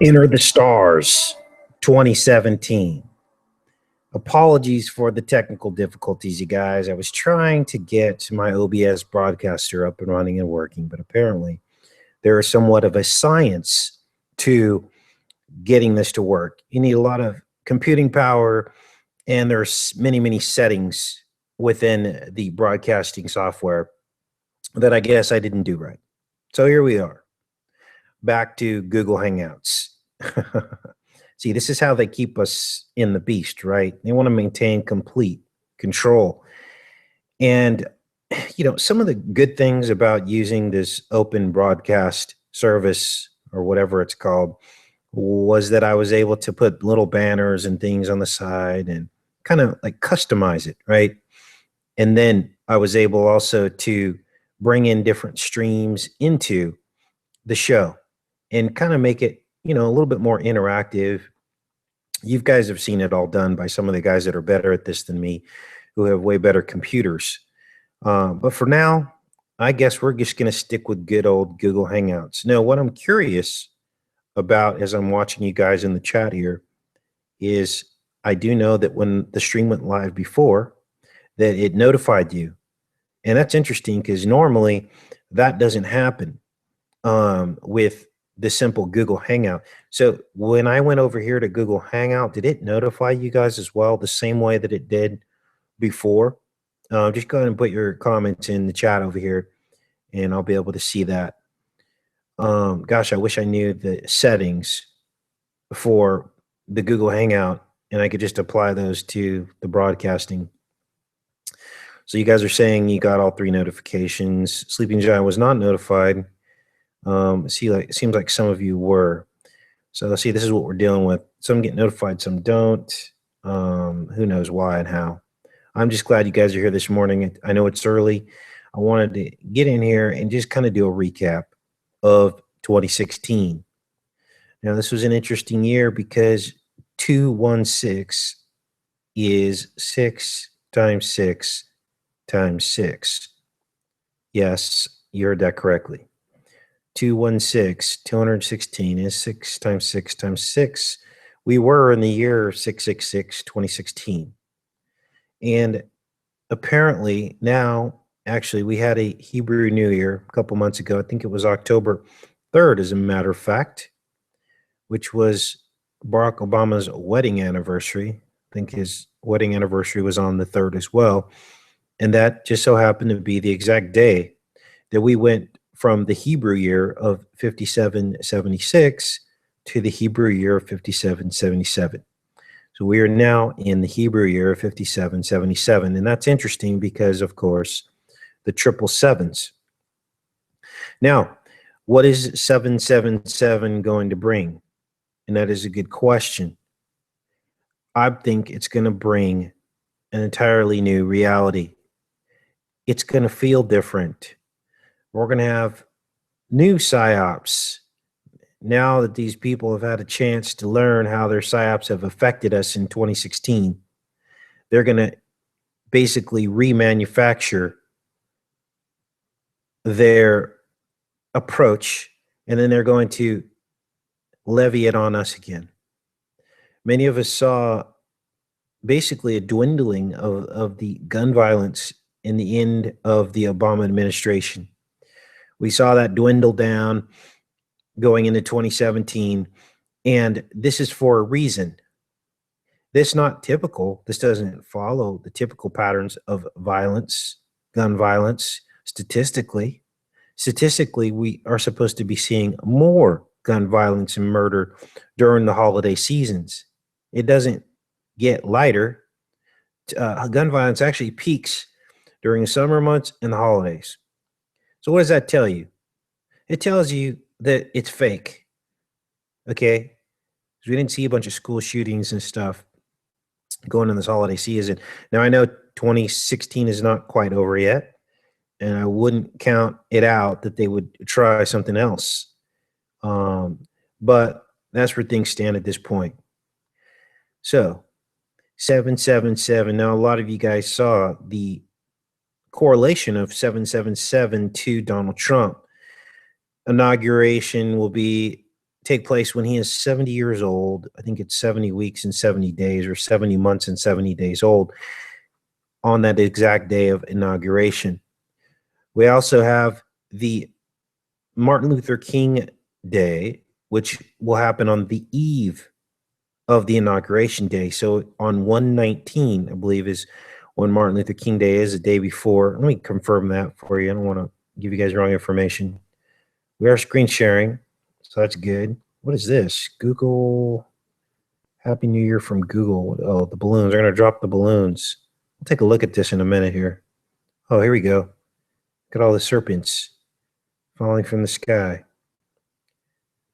Enter the Stars 2017. Apologies for the technical difficulties, you guys. I was trying to get my OBS broadcaster up and running and working, but apparently there is somewhat of a science to getting this to work. You need a lot of computing power, and there's many, many settings within the broadcasting software that I guess I didn't do right. So here we are. Back to Google Hangouts. See, this is how they keep us in the beast, right? They want to maintain complete control. And, you know, some of the good things about using this open broadcast service or whatever it's called was that I was able to put little banners and things on the side and kind of like customize it, right? And then I was able also to bring in different streams into the show and kind of make it, you know, a little bit more interactive. You guys have seen it all done by some of the guys that are better at this than me, who have way better computers. But for now, I guess we're just going to stick with good old Google Hangouts. Now, what I'm curious about as I'm watching you guys in the chat here is I do know that when the stream went live before, that it notified you. And that's interesting because normally that doesn't happen with the simple Google Hangout. So when I went over here to Google Hangout, did it notify you guys as well the same way that it did before? Just go ahead and put your comments in the chat over here and I'll be able to see that. Gosh, I wish I knew the settings for the Google Hangout and I could just apply those to the broadcasting. So you guys are saying you got all 3 notifications. Sleeping Giant was not notified. See, like it seems like some of you were. So let's see, this is what we're dealing with. Some get notified, some don't. Who knows why and how. I'm just glad you guys are here this morning. I know it's early. I wanted to get in here and just kind of do a recap of 2016. Now, this was an interesting year because 216 is 6 times 6 times 6. Yes, you heard that correctly. 216, 216 is 6 times 6 times 6. We were in the year 666, 2016. And apparently now, actually, we had a Hebrew New Year a couple months ago. I think it was October 3rd, as a matter of fact, which was Barack Obama's wedding anniversary. I think his wedding anniversary was on the 3rd as well. And that just so happened to be the exact day that we went from the Hebrew year of 5776 to the Hebrew year of 5777. So we are now in the Hebrew year of 5777. And that's interesting because, of course, the 777s. Now, what is 777 going to bring? And that is a good question. I think it's going to bring an entirely new reality. It's going to feel different. We're going to have new psyops. Now that these people have had a chance to learn how their psyops have affected us in 2016, they're going to basically remanufacture their approach, and then they're going to levy it on us again. Many of us saw basically a dwindling of the gun violence in the end of the Obama administration. We saw that dwindle down going into 2017, and this is for a reason. This not typical. This doesn't follow the typical patterns of violence, gun violence. Statistically, we are supposed to be seeing more gun violence and murder during the holiday seasons. It doesn't get lighter. Gun violence actually peaks during the summer months and the holidays. So what does that tell you? It tells you that it's fake. Okay? Because we didn't see a bunch of school shootings and stuff going in this holiday season. Now, I know 2016 is not quite over yet, and I wouldn't count it out that they would try something else. But that's where things stand at this point. So 777. Now, a lot of you guys saw the correlation of 777 to Donald Trump. Inauguration will take place when he is 70 years old. I think it's 70 weeks and 70 days, or 70 months and 70 days old, on that exact day of inauguration. We also have the Martin Luther King Day, which will happen on the eve of the inauguration day. So on 1/19, I believe, is when Martin Luther King Day is, the day before. Let me confirm that for you. I don't want to give you guys wrong information. We are screen sharing, so that's good. What is this? Google. Happy New Year from Google. Oh, the balloons. They're going to drop the balloons. We'll take a look at this in a minute here. Oh, here we go. Look at all the serpents falling from the sky.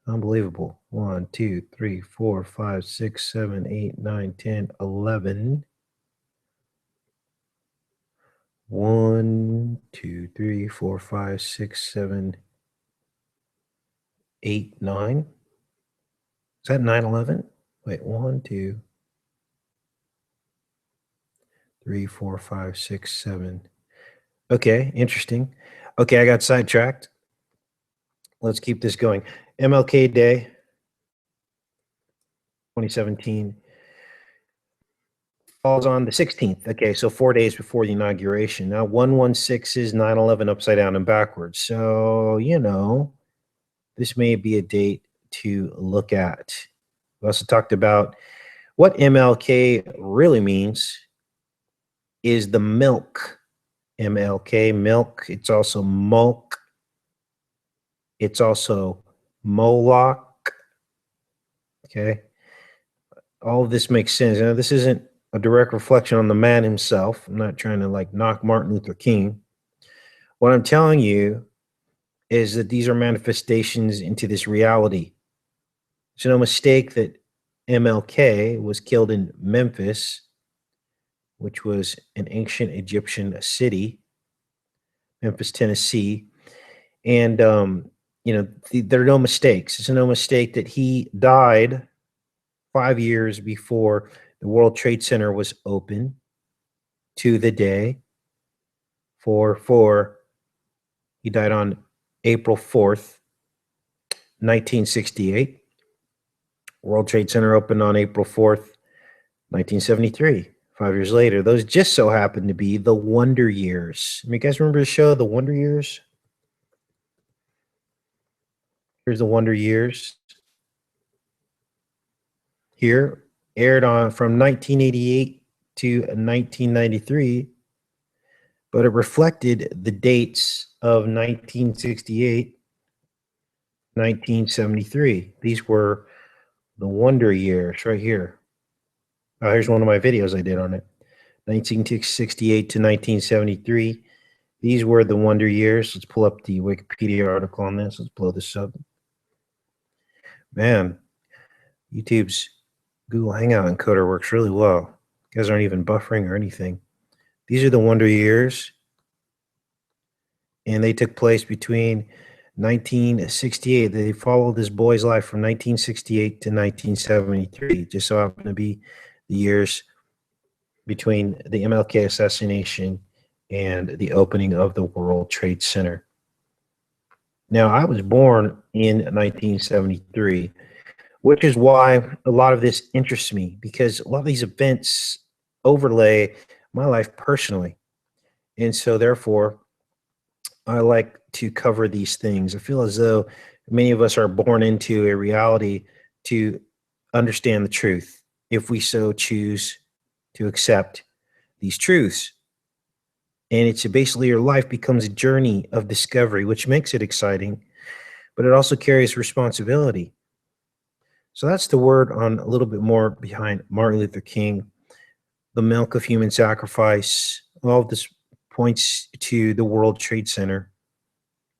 Unbelievable. 1, 2, 3, 4, 5, 6, 7, 8, 9, 10, 11. 1, 2, 3, 4, 5, 6, 7, 8, 9. Is that 9/11? Wait, 1, 2, 3, 4, 5, 6, 7. Okay, interesting. Okay, I got sidetracked. Let's keep this going. MLK Day, 2017, falls on the 16th. Okay, so 4 days before the inauguration. Now, 116 is 9/11 upside down and backwards. So, this may be a date to look at. We also talked about what MLK really means is the milk. MLK, milk. It's also mulk. It's also Moloch. Okay. All of this makes sense. Now, this isn't a direct reflection on the man himself. I'm not trying to knock Martin Luther King. What I'm telling you is that these are manifestations into this reality. It's no mistake that MLK was killed in Memphis, which was an ancient Egyptian city, Memphis, Tennessee. And, there are no mistakes. It's no mistake that he died 5 years before the World Trade Center was open, to the day. He died on April 4th, 1968. World Trade Center opened on April 4th, 1973. 5 years later. Those just so happen to be the Wonder Years. You guys remember the show, The Wonder Years? Here's The Wonder Years. Here, aired on from 1988 to 1993, but it reflected the dates of 1968, 1973. These were the Wonder Years right here. Oh, here's one of my videos I did on it. 1968 to 1973. These were the Wonder Years. Let's pull up the Wikipedia article on this. Let's blow this up. Man, YouTube's Google Hangout encoder works really well. You guys aren't even buffering or anything. These are the Wonder Years, and they took place between 1968. They followed this boy's life from 1968 to 1973. Just so happened to be the years between the MLK assassination and the opening of the World Trade Center. Now, I was born in 1973, which is why a lot of this interests me, because a lot of these events overlay my life personally. And so therefore, I like to cover these things. I feel as though many of us are born into a reality to understand the truth if we so choose to accept these truths. And it's basically your life becomes a journey of discovery, which makes it exciting, but it also carries responsibility. So that's the word on a little bit more behind Martin Luther King, the milk of human sacrifice. All of this points to the World Trade Center.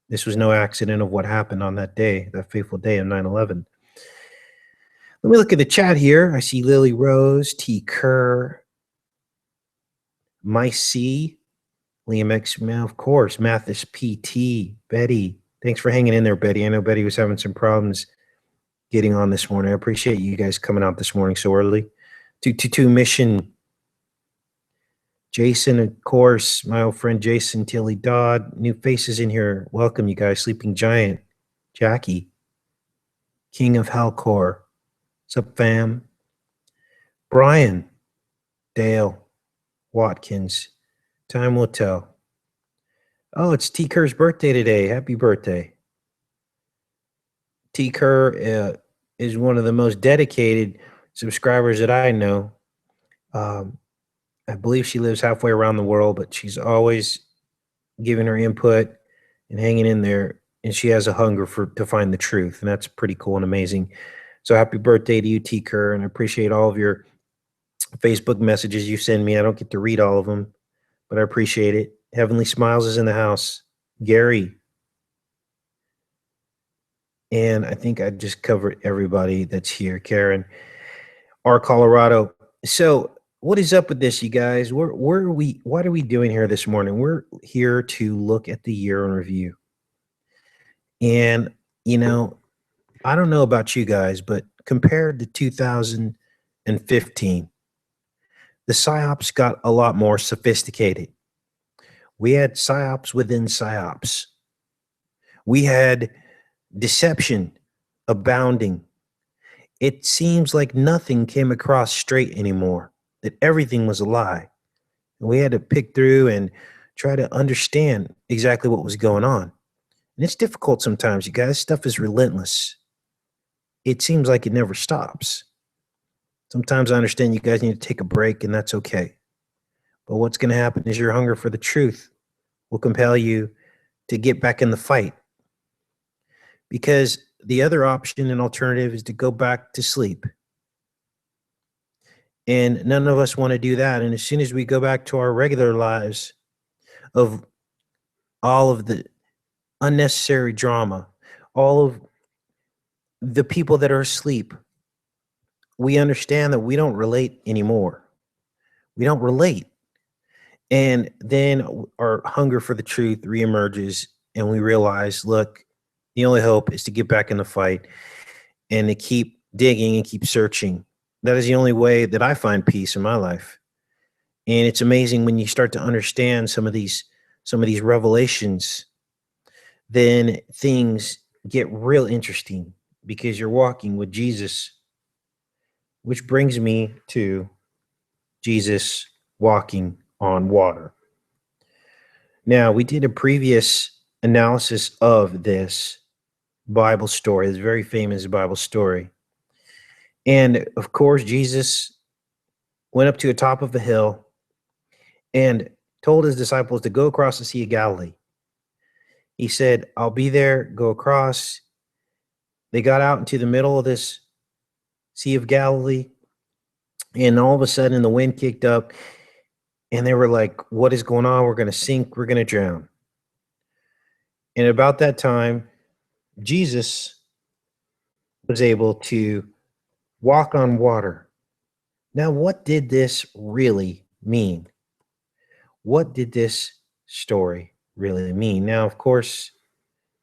This was no accident of what happened on that day, that fateful day of 9/11. Let me look at the chat here. I see Lily Rose, T. Kerr, My C, Liam X, of course, Mathis PT, Betty. Thanks for hanging in there, Betty. I know Betty was having some problems getting on this morning. I appreciate you guys coming out this morning so early. 222 Mission, Jason, of course, my old friend Jason, Tilly Dodd, new faces in here. Welcome, you guys. Sleeping Giant, Jackie, King of Hellcore. What's up, fam? Brian, Dale, Watkins. Time will tell. Oh, it's T. Kerr's birthday today. Happy birthday. T. Kerr is one of the most dedicated subscribers that I know. I believe she lives halfway around the world, but she's always giving her input and hanging in there. And she has a hunger to find the truth. And that's pretty cool and amazing. So happy birthday to you, T. Kerr. And I appreciate all of your Facebook messages you send me. I don't get to read all of them, but I appreciate it. Heavenly Smiles is in the house. Gary. And I think I just covered everybody that's here. Karen, our Colorado. So what is up with this, you guys? What are we doing here this morning? We're here to look at the year in review. And, you know, I don't know about you guys, but compared to 2015, the PSYOPs got a lot more sophisticated. We had PSYOPs within PSYOPs. We had deception abounding. It seems like nothing came across straight anymore, that everything was a lie. And we had to pick through and try to understand exactly what was going on. And it's difficult sometimes, you guys. Stuff is relentless. It seems like it never stops. Sometimes I understand you guys need to take a break, and that's okay. But what's going to happen is your hunger for the truth will compel you to get back in the fight. Because the other option and alternative is to go back to sleep. And none of us want to do that. And as soon as we go back to our regular lives of all of the unnecessary drama, all of the people that are asleep, we understand that we don't relate anymore. We don't relate. And then our hunger for the truth reemerges, and we realize, look, the only hope is to get back in the fight and to keep digging and keep searching. That is the only way that I find peace in my life. And it's amazing when you start to understand some of these revelations, then things get real interesting because you're walking with Jesus, which brings me to Jesus walking on water. Now, we did a previous analysis of this Bible story, this very famous Bible story. And of course, Jesus went up to the top of the hill and told his disciples to go across the Sea of Galilee. He said, I'll be there, go across. They got out into the middle of this Sea of Galilee, and all of a sudden the wind kicked up, and they were like, what is going on? We're going to sink, we're going to drown. And about that time, Jesus was able to walk on water. Now, what did this really mean? What did this story really mean? Now, of course,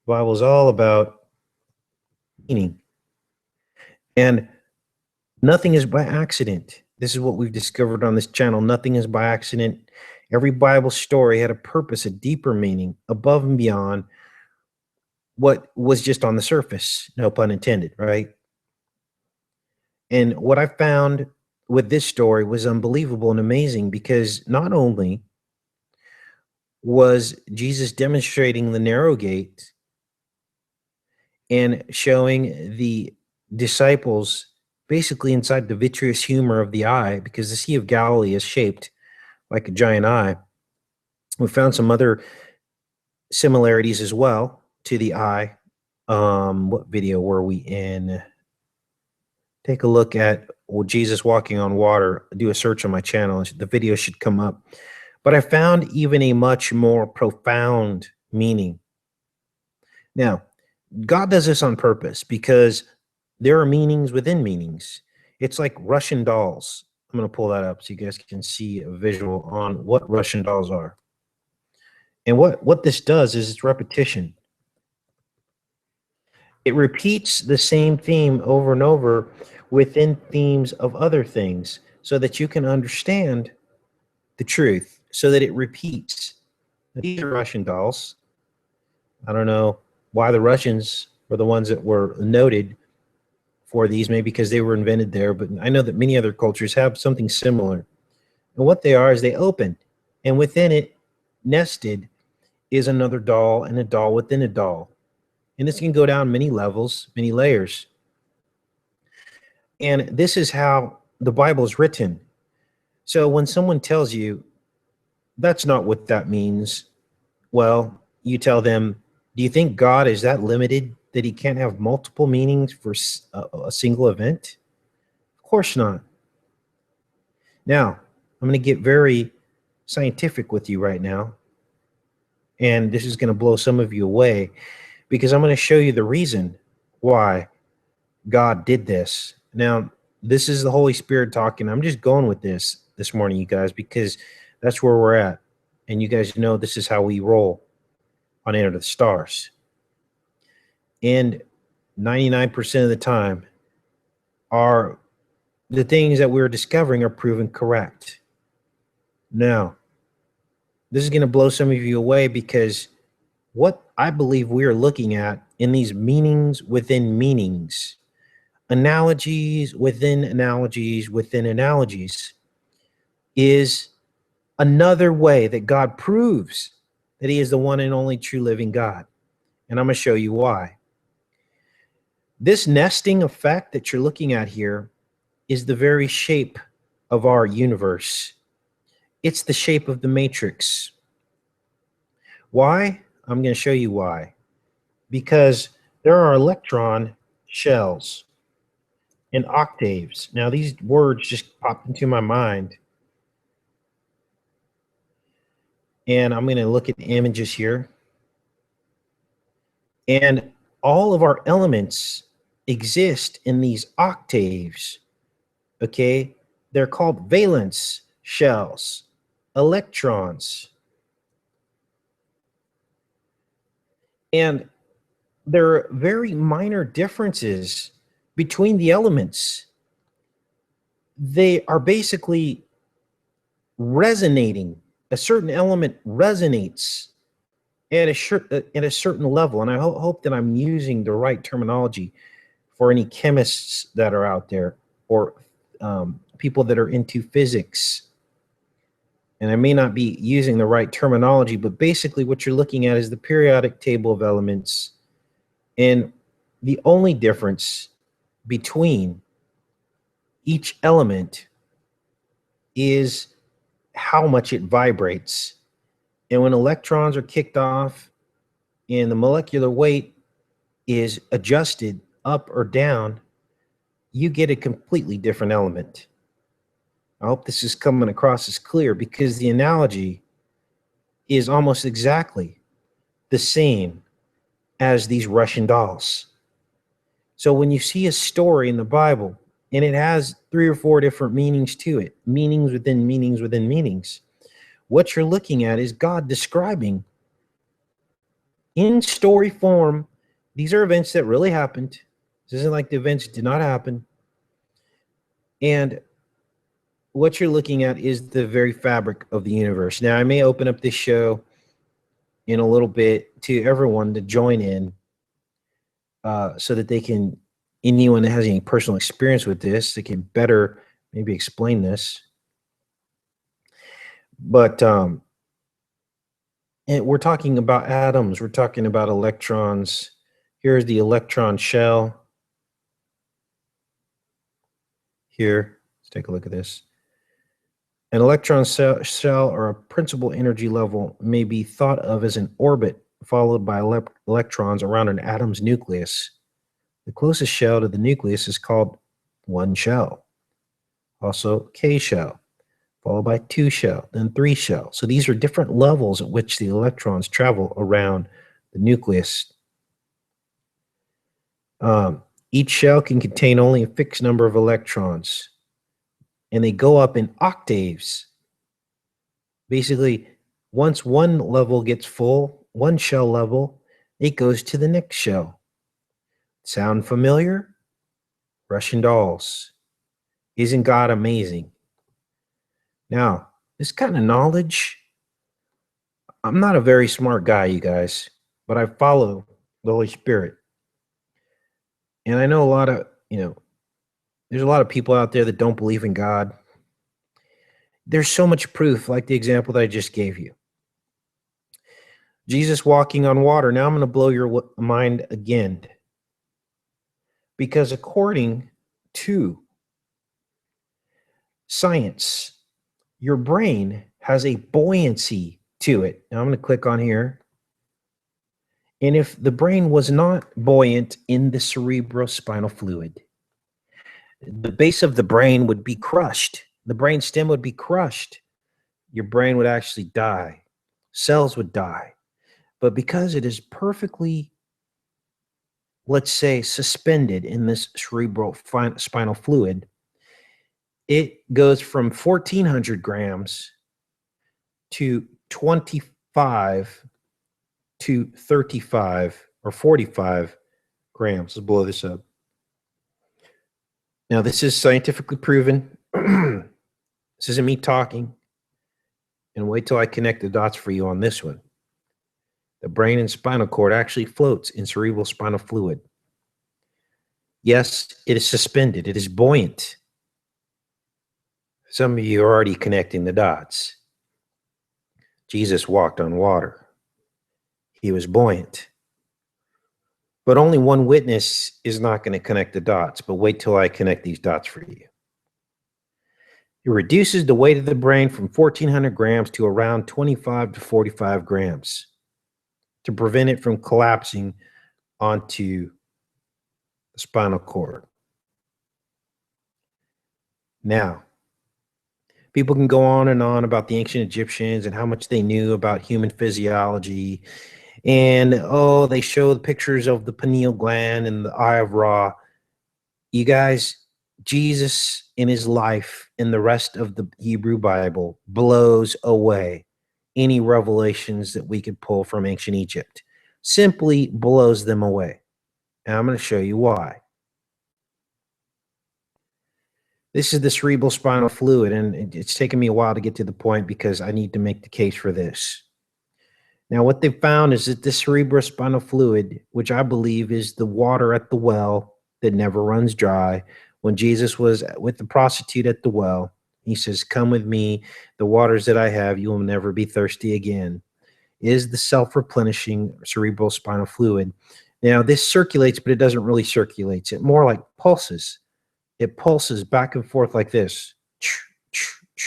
the Bible is all about meaning. And nothing is by accident. This is what we've discovered on this channel. Nothing is by accident. Every Bible story had a purpose, a deeper meaning, above and beyond what was just on the surface. No pun intended, right? And what I found with this story was unbelievable and amazing, because not only was Jesus demonstrating the narrow gate and showing the disciples basically inside the vitreous humor of the eye, because the Sea of Galilee is shaped like a giant eye. We found some other similarities as well to the eye. What video were we in? Take a look at Jesus walking on water. Do a search on my channel. The video should come up. But I found even a much more profound meaning. Now, God does this on purpose because there are meanings within meanings. It's like Russian dolls. I'm going to pull that up so you guys can see a visual on what Russian dolls are. And what this does is it's repetition. It repeats the same theme over and over within themes of other things so that you can understand the truth, so that it repeats. These are Russian dolls. I don't know why the Russians were the ones that were noted for these, maybe because they were invented there, but I know that many other cultures have something similar. And what they are is they open, and within it, nested, is another doll and a doll within a doll. And this can go down many levels, many layers. And this is how the Bible is written. So when someone tells you, that's not what that means, well, you tell them, do you think God is that limited that he can't have multiple meanings for a single event? Of course not. Now, I'm going to get very scientific with you right now. And this is going to blow some of you away because I'm going to show you the reason why God did this. Now, this is the Holy Spirit talking. I'm just going with this morning, you guys, because that's where we're at. And you guys know this is how we roll on Enterthe5t4rz. And 99% of the time, the things that we're discovering are proven correct. Now, this is going to blow some of you away because what I believe we are looking at in these meanings within meanings, analogies within analogies within analogies, is another way that God proves that he is the one and only true living God. And I'm going to show you why. This nesting effect that you're looking at here is the very shape of our universe. It's the shape of the matrix. Why? I'm going to show you why. Because there are electron shells and octaves. Now, these words just popped into my mind. And I'm going to look at images here. And all of our elements exist in these octaves. Okay? They're called valence shells, electrons. And there are very minor differences between the elements. They are basically resonating. A certain element resonates at a certain level. And I hope that I'm using the right terminology for any chemists that are out there or people that are into physics. And I may not be using the right terminology, but basically what you're looking at is the periodic table of elements. And the only difference between each element is how much it vibrates. And when electrons are kicked off and the molecular weight is adjusted up or down, you get a completely different element. I hope this is coming across as clear because the analogy is almost exactly the same as these Russian dolls. So when you see a story in the Bible and it has 3 or 4 different meanings to it, meanings within meanings within meanings, what you're looking at is God describing in story form, these are events that really happened. This isn't like the events did not happen. And what you're looking at is the very fabric of the universe. Now, I may open up this show in a little bit to everyone to join in so that they can, anyone that has any personal experience with this, they can better maybe explain this. But And we're talking about atoms. We're talking about electrons. Here's the electron shell. Here, let's take a look at this. An electron shell or a principal energy level may be thought of as an orbit followed by electrons around an atom's nucleus. The closest shell to the nucleus is called one shell. Also, K shell, followed by two shell, then three shell. So these are different levels at which the electrons travel around the nucleus. Each shell can contain only a fixed number of electrons, and they go up in octaves. Basically, once one level gets full, one shell level, it goes to the next shell. Sound familiar? Russian dolls. Isn't God amazing? Now, this kind of knowledge, I'm not a very smart guy, you guys, but I follow the Holy Spirit. And I know a lot of, there's a lot of people out there that don't believe in God. There's so much proof, like the example that I just gave you. Jesus walking on water. Now I'm going to blow your mind again. Because according to science, your brain has a buoyancy to it. Now I'm going to click on here. And if the brain was not buoyant in the cerebrospinal fluid, the base of the brain would be crushed. The brain stem would be crushed. Your brain would actually die. Cells would die. But because it is perfectly, let's say, suspended in this cerebrospinal fluid, it goes from 1,400 grams to 25 to 35 or 45 grams. Let's blow this up. Now, this is scientifically proven. This isn't me talking. And wait till I connect the dots for you on this one. The brain and spinal cord actually floats in cerebral spinal fluid. Yes, it is suspended. It is buoyant. Some of you are already connecting the dots. Jesus walked on water. He was buoyant. But only one witness is not going to connect the dots, but wait till I connect these dots for you. It reduces the weight of the brain from 1,400 grams to around 25 to 45 grams to prevent it from collapsing onto the spinal cord. Now, people can go on and on about the ancient Egyptians and how much they knew about human physiology. And, oh, they show the pictures of the pineal gland and the eye of Ra. You guys, Jesus in his life and the rest of the Hebrew Bible blows away any revelations that we could pull from ancient Egypt. Simply blows them away. And I'm going to show you why. This is the cerebral spinal fluid, and it's taken me a while to get to the point because I need to make the case for this. Now, what they found is that the cerebrospinal fluid, which I believe is the water at the well that never runs dry, when Jesus was with the prostitute at the well, he says, "Come with me, the waters that I have, you will never be thirsty again," is the self-replenishing cerebrospinal fluid. Now, this circulates, but it doesn't really circulate. It more like pulses. It pulses back and forth like this.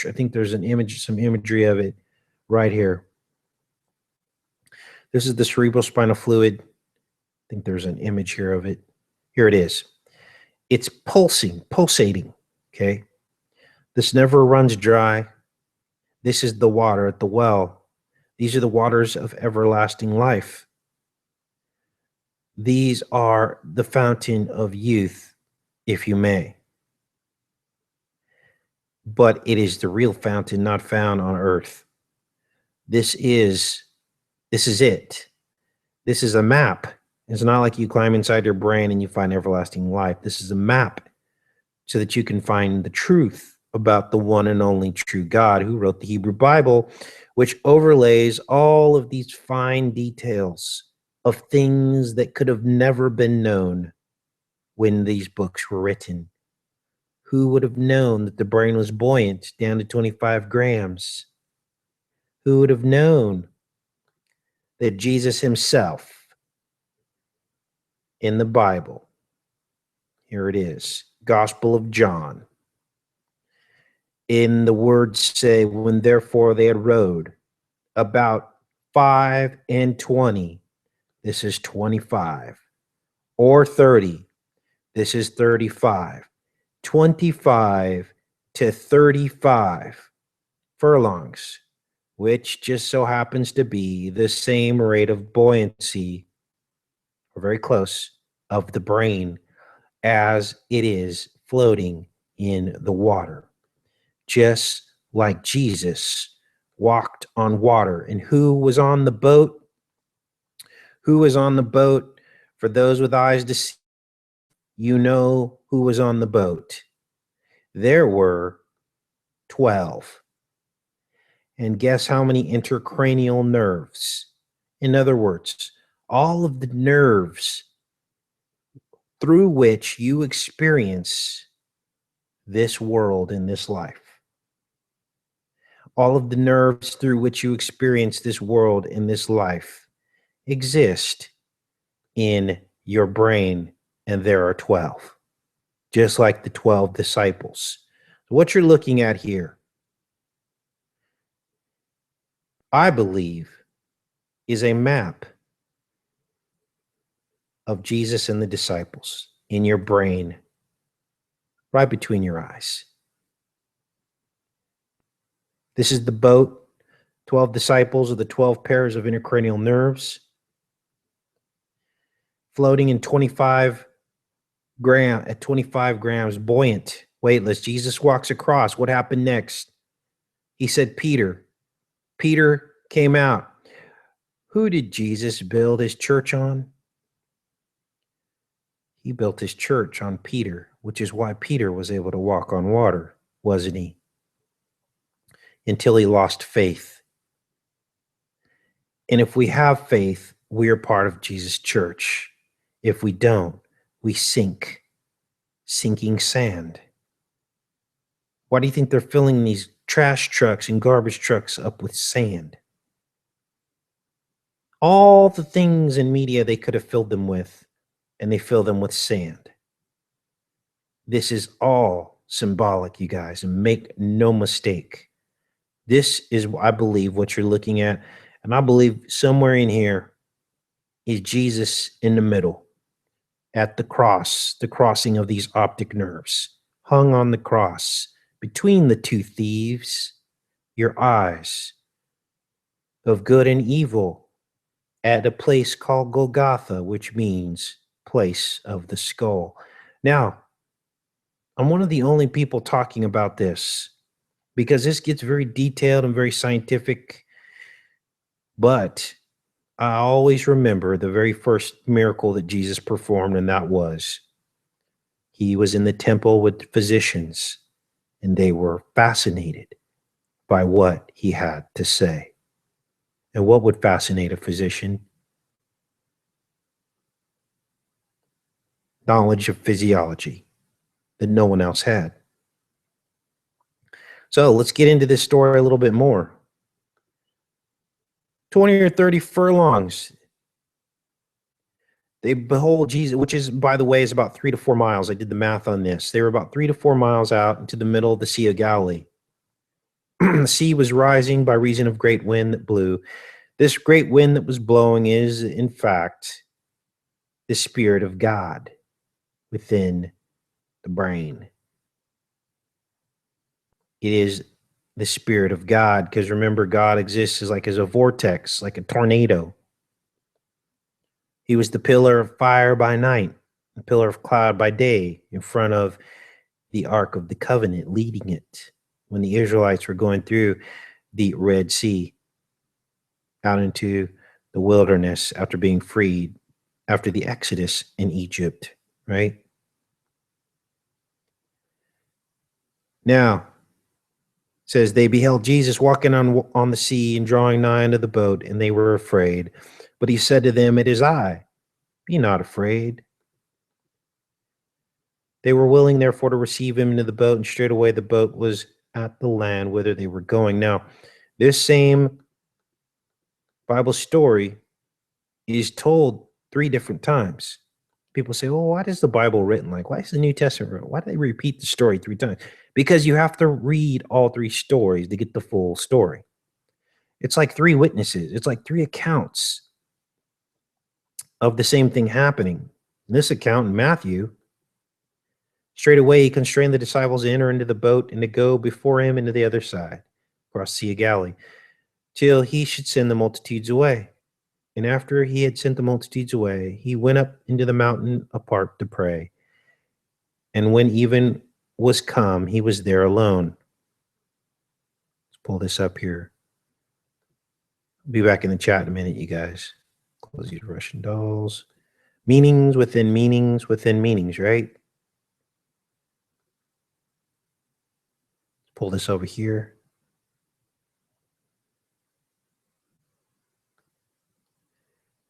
I think there's an image, some imagery of it right here. This is the cerebrospinal fluid. I think there's an image here of it. Here it is. It's pulsating, okay? This never runs dry. This is the water at the well. These are the waters of everlasting life. These are the fountain of youth, if you may. But it is the real fountain not found on earth. This is it. This is a map. It's not like you climb inside your brain and you find everlasting life. This is a map so that you can find the truth about the one and only true God who wrote the Hebrew Bible, which overlays all of these fine details of things that could have never been known when these books were written. Who would have known that the brain was buoyant down to 25 grams? Who would have known that Jesus himself in the Bible, here it is, Gospel of John, in the words say, when therefore they had rowed about 5:20, this is 25, or 30, this is 35, 25 to 35 furlongs, which just so happens to be the same rate of buoyancy, or very close, of the brain as it is floating in the water. Just like Jesus walked on water. And who was on the boat? Who was on the boat? For those with eyes to see, you know who was on the boat. There were 12. And guess how many intracranial nerves? In other words, all of the nerves through which you experience this world in this life. All of the nerves through which you experience this world in this life exist in your brain, and there are 12, just like the 12 disciples. What you're looking at here, I believe, is a map of Jesus and the disciples in your brain, right between your eyes. This is the boat, 12 disciples of the 12 pairs of intracranial nerves, floating in 25 grams, buoyant, weightless. Jesus walks across. What happened next? He said, Peter. Peter came out. Who did Jesus build his church on? He built his church on Peter, which is why Peter was able to walk on water, wasn't he? Until he lost faith. And if we have faith, we are part of Jesus' church. If we don't, we sink, sinking sand. Why do you think they're filling these trash trucks and garbage trucks up with sand? All the things in media they could have filled them with, and they fill them with sand. This is all symbolic, you guys, and make no mistake. This is, I believe, what you're looking at. And I believe somewhere in here is Jesus in the middle at the cross, the crossing of these optic nerves, hung on the cross between the two thieves, your eyes of good and evil, at a place called Golgotha, which means place of the skull. Now, I'm one of the only people talking about this because this gets very detailed and very scientific, but I always remember the very first miracle that Jesus performed, and that was he was in the temple with physicians, and they were fascinated by what he had to say. And what would fascinate a physician? Knowledge of physiology that no one else had. So let's get into this story a little bit more. 20 or 30 furlongs. They behold Jesus, which is, by the way, is about 3 to 4 miles. I did the math on this. They were about 3 to 4 miles out into the middle of the Sea of Galilee. The sea was rising by reason of great wind that blew. This great wind that was blowing is, in fact, the Spirit of God within the brain. It is the Spirit of God, because remember, God exists as a vortex, like a tornado. He was the pillar of fire by night, the pillar of cloud by day, in front of the Ark of the Covenant, leading it when the Israelites were going through the Red Sea out into the wilderness after being freed, after the Exodus in Egypt, right? Now, it says, they beheld Jesus walking on the sea and drawing nigh unto the boat, and they were afraid. But he said to them, it is I, be not afraid. They were willing, therefore, to receive him into the boat, and straightway the boat was at the land whither they were going. Now, this same Bible story is told 3 different times. People say, well, why is the Bible written like? Why is the New Testament written? Why do they repeat the story 3 times? Because you have to read all 3 stories to get the full story. It's like 3 witnesses. It's like 3 accounts of the same thing happening. In this account in Matthew, straight away he constrained the disciples to enter into the boat and to go before him into the other side, across the Sea of Galilee, till he should send the multitudes away. And after he had sent the multitudes away, he went up into the mountain apart to pray. And when even was come, he was there alone. Let's pull this up here. I'll be back in the chat in a minute, you guys. Close these Russian dolls. Meanings within meanings within meanings, right? Pull this over here.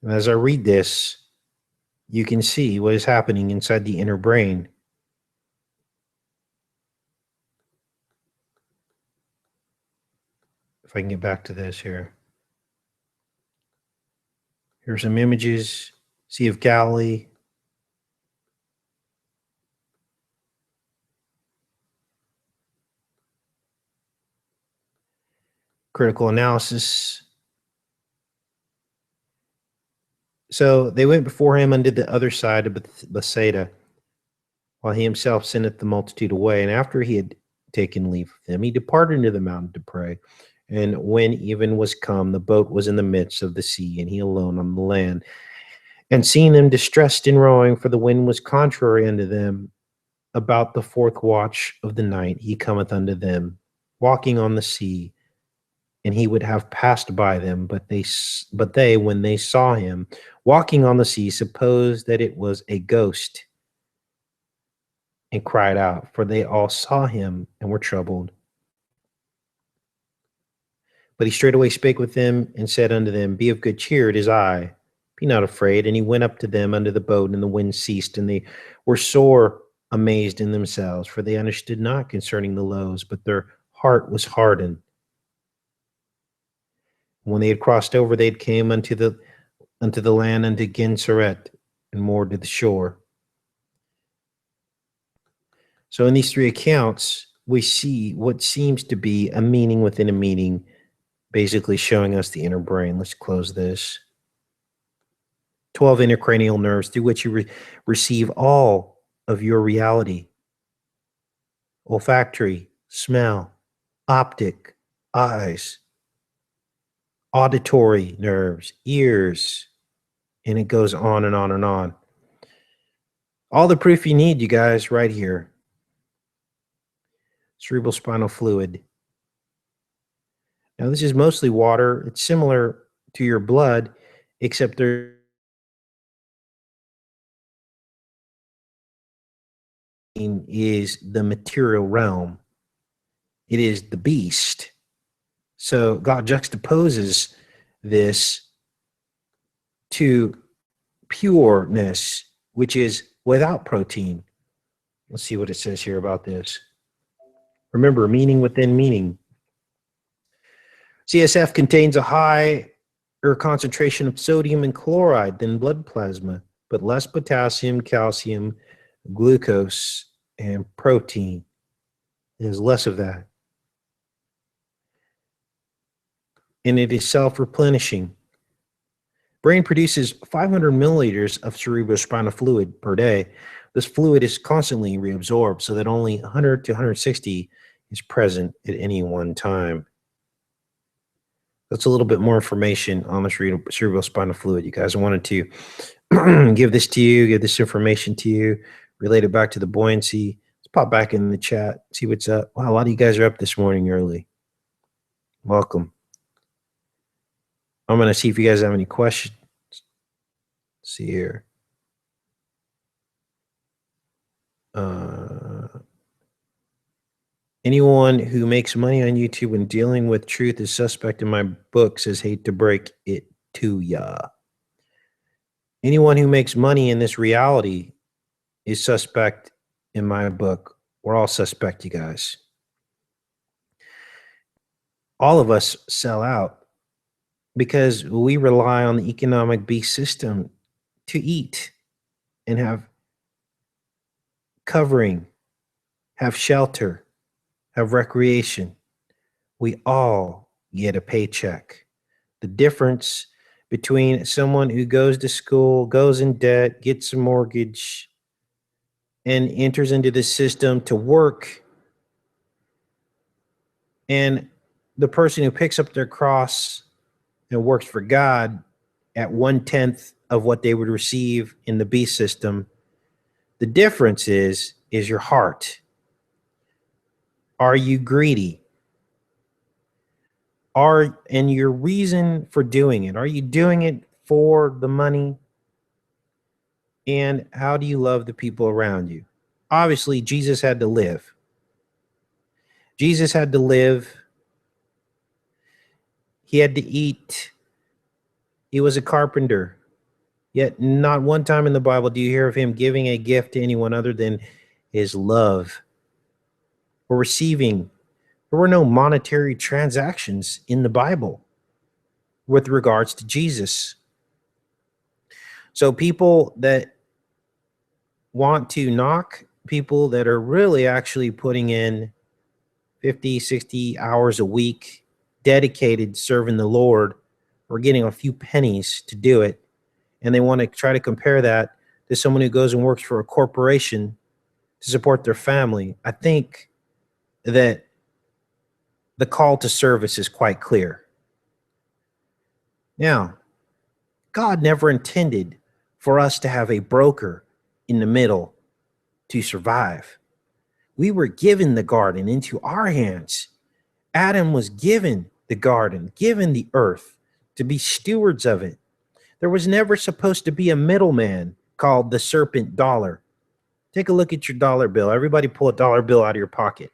And as I read this, you can see what is happening inside the inner brain. If I can get back to this here. Here's some images. Sea of Galilee. Critical analysis. So they went before him unto the other side of Bethsaida, while he himself sendeth the multitude away. And after he had taken leave of them, he departed into the mountain to pray. And when even was come, the boat was in the midst of the sea, and he alone on the land. And seeing them distressed in rowing, for the wind was contrary unto them, about the 4th watch of the night, he cometh unto them, walking on the sea. And he would have passed by them, but they, when they saw him walking on the sea, supposed that it was a ghost, and cried out, for they all saw him and were troubled. But he straightway spake with them and said unto them, Be of good cheer, it is I. Be not afraid. And he went up to them under the boat, and the wind ceased, and they were sore amazed in themselves, for they understood not concerning the loaves, but their heart was hardened. When they had crossed over, they came unto the land, unto Gennesaret, and moored to the shore. So in these 3 accounts, we see what seems to be a meaning within a meaning, basically showing us the inner brain. Let's close this. 12 intracranial nerves through which you receive all of your reality. Olfactory, smell, optic, eyes, auditory nerves, ears, and it goes on and on and on. All the proof you need, you guys, right here. Cerebral spinal fluid. Now, this is mostly water. It's similar to your blood, except there is the material realm. It is the beast. So God juxtaposes this to pureness, which is without protein. Let's see what it says here about this. Remember, meaning within meaning. CSF contains a higher concentration of sodium and chloride than blood plasma, but less potassium, calcium, glucose, and protein. There's less of that. And it is self-replenishing. Brain produces 500 milliliters of cerebrospinal fluid per day. This fluid is constantly reabsorbed, so that only 100 to 160 is present at any one time. That's a little bit more information on the cerebrospinal fluid, you guys. I wanted to give this to you, give this information to you, relate it back to the buoyancy. Let's pop back in the chat, see what's up. Wow, a lot of you guys are up this morning early. Welcome. I'm going to see if you guys have any questions. Let's see here. Anyone who makes money on YouTube when dealing with truth is suspect in my book, says hate to break it to ya. Anyone who makes money in this reality is suspect in my book. We're all suspect, you guys. All of us sell out because we rely on the economic beast system to eat and have covering, have shelter, have recreation. We all get a paycheck. The difference between someone who goes to school, goes in debt, gets a mortgage, and enters into the system to work, and the person who picks up their cross and works for God at 1/10 of what they would receive in the beast system, the difference is your heart. Are you greedy? And your reason for doing it, are you doing it for the money? And how do you love the people around you? Obviously, Jesus had to live. Jesus had to live. He had to eat. He was a carpenter. Yet not one time in the Bible do you hear of him giving a gift to anyone other than his love or receiving. There were no monetary transactions in the Bible with regards to Jesus. So people that want to knock people that are really actually putting in 50, 60 hours a week, dedicated serving the Lord, or getting a few pennies to do it, and they want to try to compare that to someone who goes and works for a corporation to support their family, I think that the call to service is quite clear. Now, God never intended for us to have a broker in the middle to survive. We were given the garden into our hands. Adam was given the garden, given the earth to be stewards of it. There was never supposed to be a middleman called the serpent dollar. Take a look at your dollar bill. Everybody pull a dollar bill out of your pocket.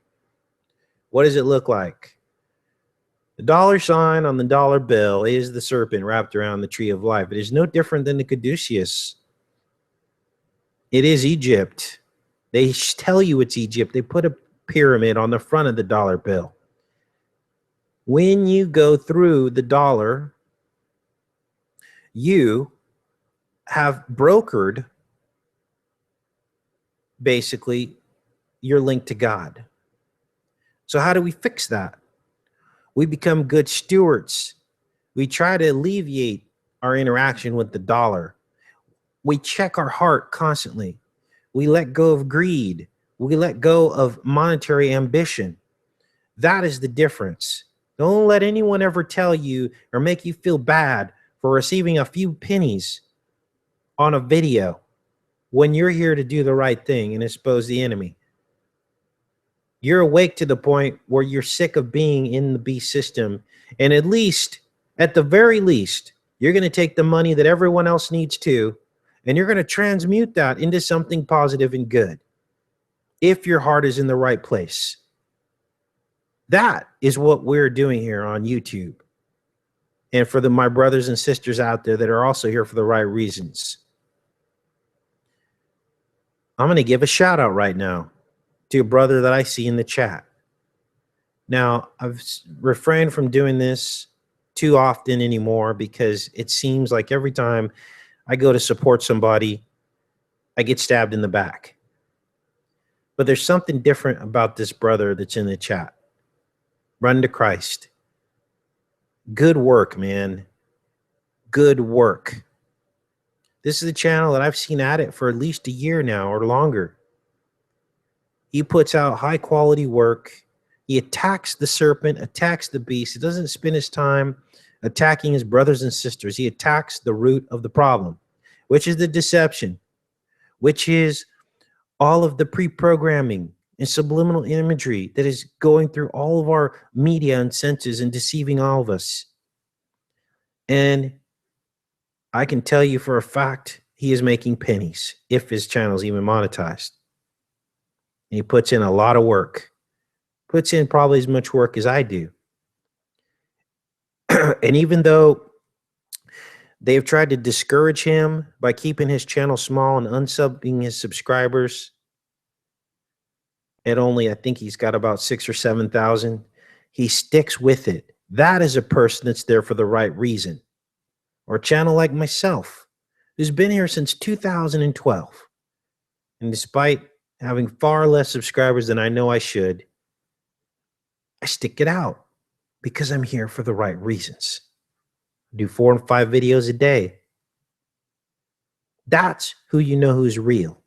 What does it look like? The dollar sign on the dollar bill is the serpent wrapped around the tree of life. It is no different than the caduceus. It is Egypt. They tell you it's Egypt. They put a pyramid on the front of the dollar bill. When you go through the dollar, you have brokered basically your link to God. So how do we fix that? We become good stewards. We try to alleviate our interaction with the dollar. We check our heart constantly. We let go of greed. We let go of monetary ambition. That is the difference. Don't let anyone ever tell you or make you feel bad for receiving a few pennies on a video when you're here to do the right thing and expose the enemy. You're awake to the point where you're sick of being in the beast system. And at the very least, you're going to take the money that everyone else needs too, and you're going to transmute that into something positive and good if your heart is in the right place. That is what we're doing here on YouTube. And for my brothers and sisters out there that are also here for the right reasons, I'm going to give a shout out right now to a brother that I see in the chat. Now, I've refrained from doing this too often anymore because it seems like every time I go to support somebody, I get stabbed in the back. But there's something different about this brother that's in the chat. Run to Christ. Good work, man. Good work. This is a channel that I've seen at it for at least a year now or longer. He puts out high quality work. He attacks the serpent, attacks the beast. He doesn't spend his time attacking his brothers and sisters. He attacks the root of the problem, which is the deception, which is all of the pre-programming and subliminal imagery that is going through all of our media and senses and deceiving all of us. And I can tell you for a fact, he is making pennies if his channel is even monetized. And he puts in a lot of work, puts in probably as much work as I do. And even though they've tried to discourage him by keeping his channel small and unsubbing his subscribers at only, I think he's got about 6,000 or 7,000, he sticks with it That is a person that's there for the right reason. Or a channel like myself, who's been here since 2012. And despite having far less subscribers than I know I should, I stick it out because I'm here for the right reasons. I do 4 and 5 videos a day. That's who you know who's real.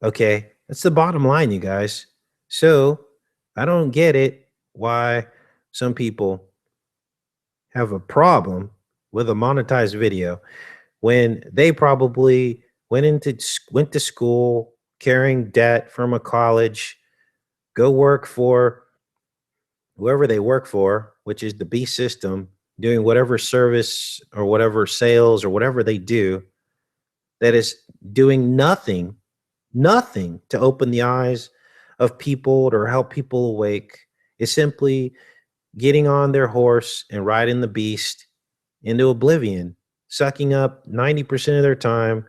Okay, that's the bottom line, you guys. So I don't get it why some people have a problem with a monetized video when they probably went to school carrying debt from a college, go work for whoever they work for, which is the beast system, doing whatever service or whatever sales or whatever they do, that is doing nothing to open the eyes of people or help people awake. Is simply getting on their horse and riding the beast into oblivion, sucking up 90% of their time,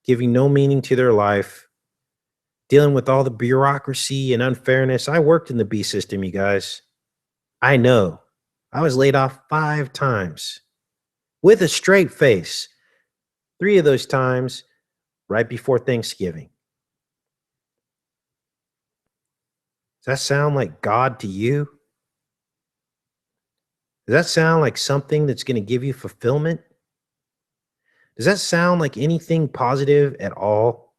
giving no meaning to their life, dealing with all the bureaucracy and unfairness. I worked in the beast system, you guys. I know. I was laid off 5 times with a straight face. 3 of those times right before Thanksgiving. Does that sound like God to you? Does that sound like something that's going to give you fulfillment? Does that sound like anything positive at all?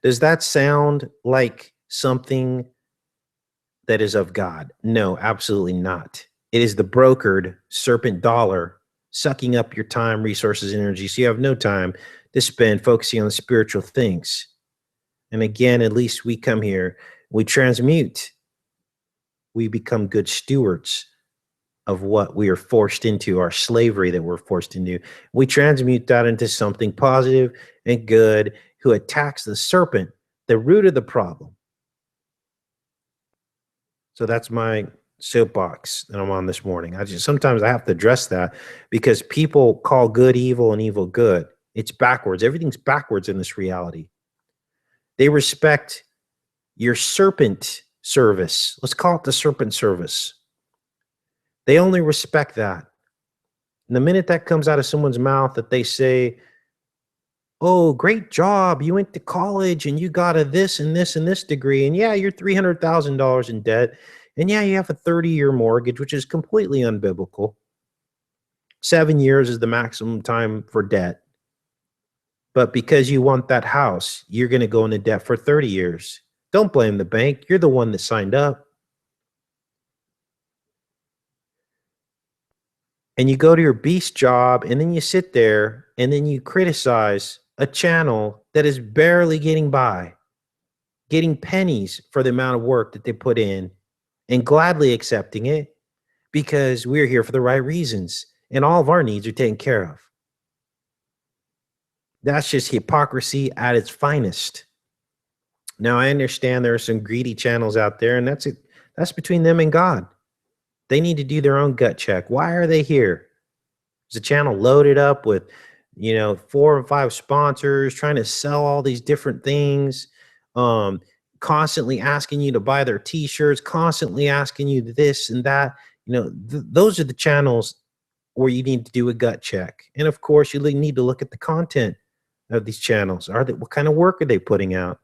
Does that sound like something that is of God? No, absolutely not. It is the brokered serpent dollar sucking up your time, resources, energy, so you have no time to spend focusing on the spiritual things. And again, at least we come here, we transmute. We become good stewards of what we are forced into, our slavery that we're forced into. We transmute that into something positive and good, who attacks the serpent, the root of the problem. So that's my soapbox that I'm on this morning. Sometimes I have to address that because people call good evil and evil good. It's backwards. Everything's backwards in this reality. They respect your serpent service. Let's call it the serpent service. They only respect that. And the minute that comes out of someone's mouth that they say, oh, great job, you went to college and you got a this and this and this degree, and yeah, you're $300,000 in debt, and yeah, you have a 30-year mortgage, which is completely unbiblical. 7 years is the maximum time for debt. But because you want that house, you're going to go into debt for 30 years. Don't blame the bank. You're the one that signed up. And you go to your beast job, and then you sit there, and then you criticize a channel that is barely getting by, getting pennies for the amount of work that they put in, and gladly accepting it because we're here for the right reasons, and all of our needs are taken care of. That's just hypocrisy at its finest. Now, I understand there are some greedy channels out there, and that's between them and God. They need to do their own gut check. Why are they here? Is the channel loaded up with, 4 and 5 sponsors trying to sell all these different things, constantly asking you to buy their t-shirts, constantly asking you this and that? Those are the channels where you need to do a gut check. And of course, you need to look at the content of these channels. What kind of work are they putting out?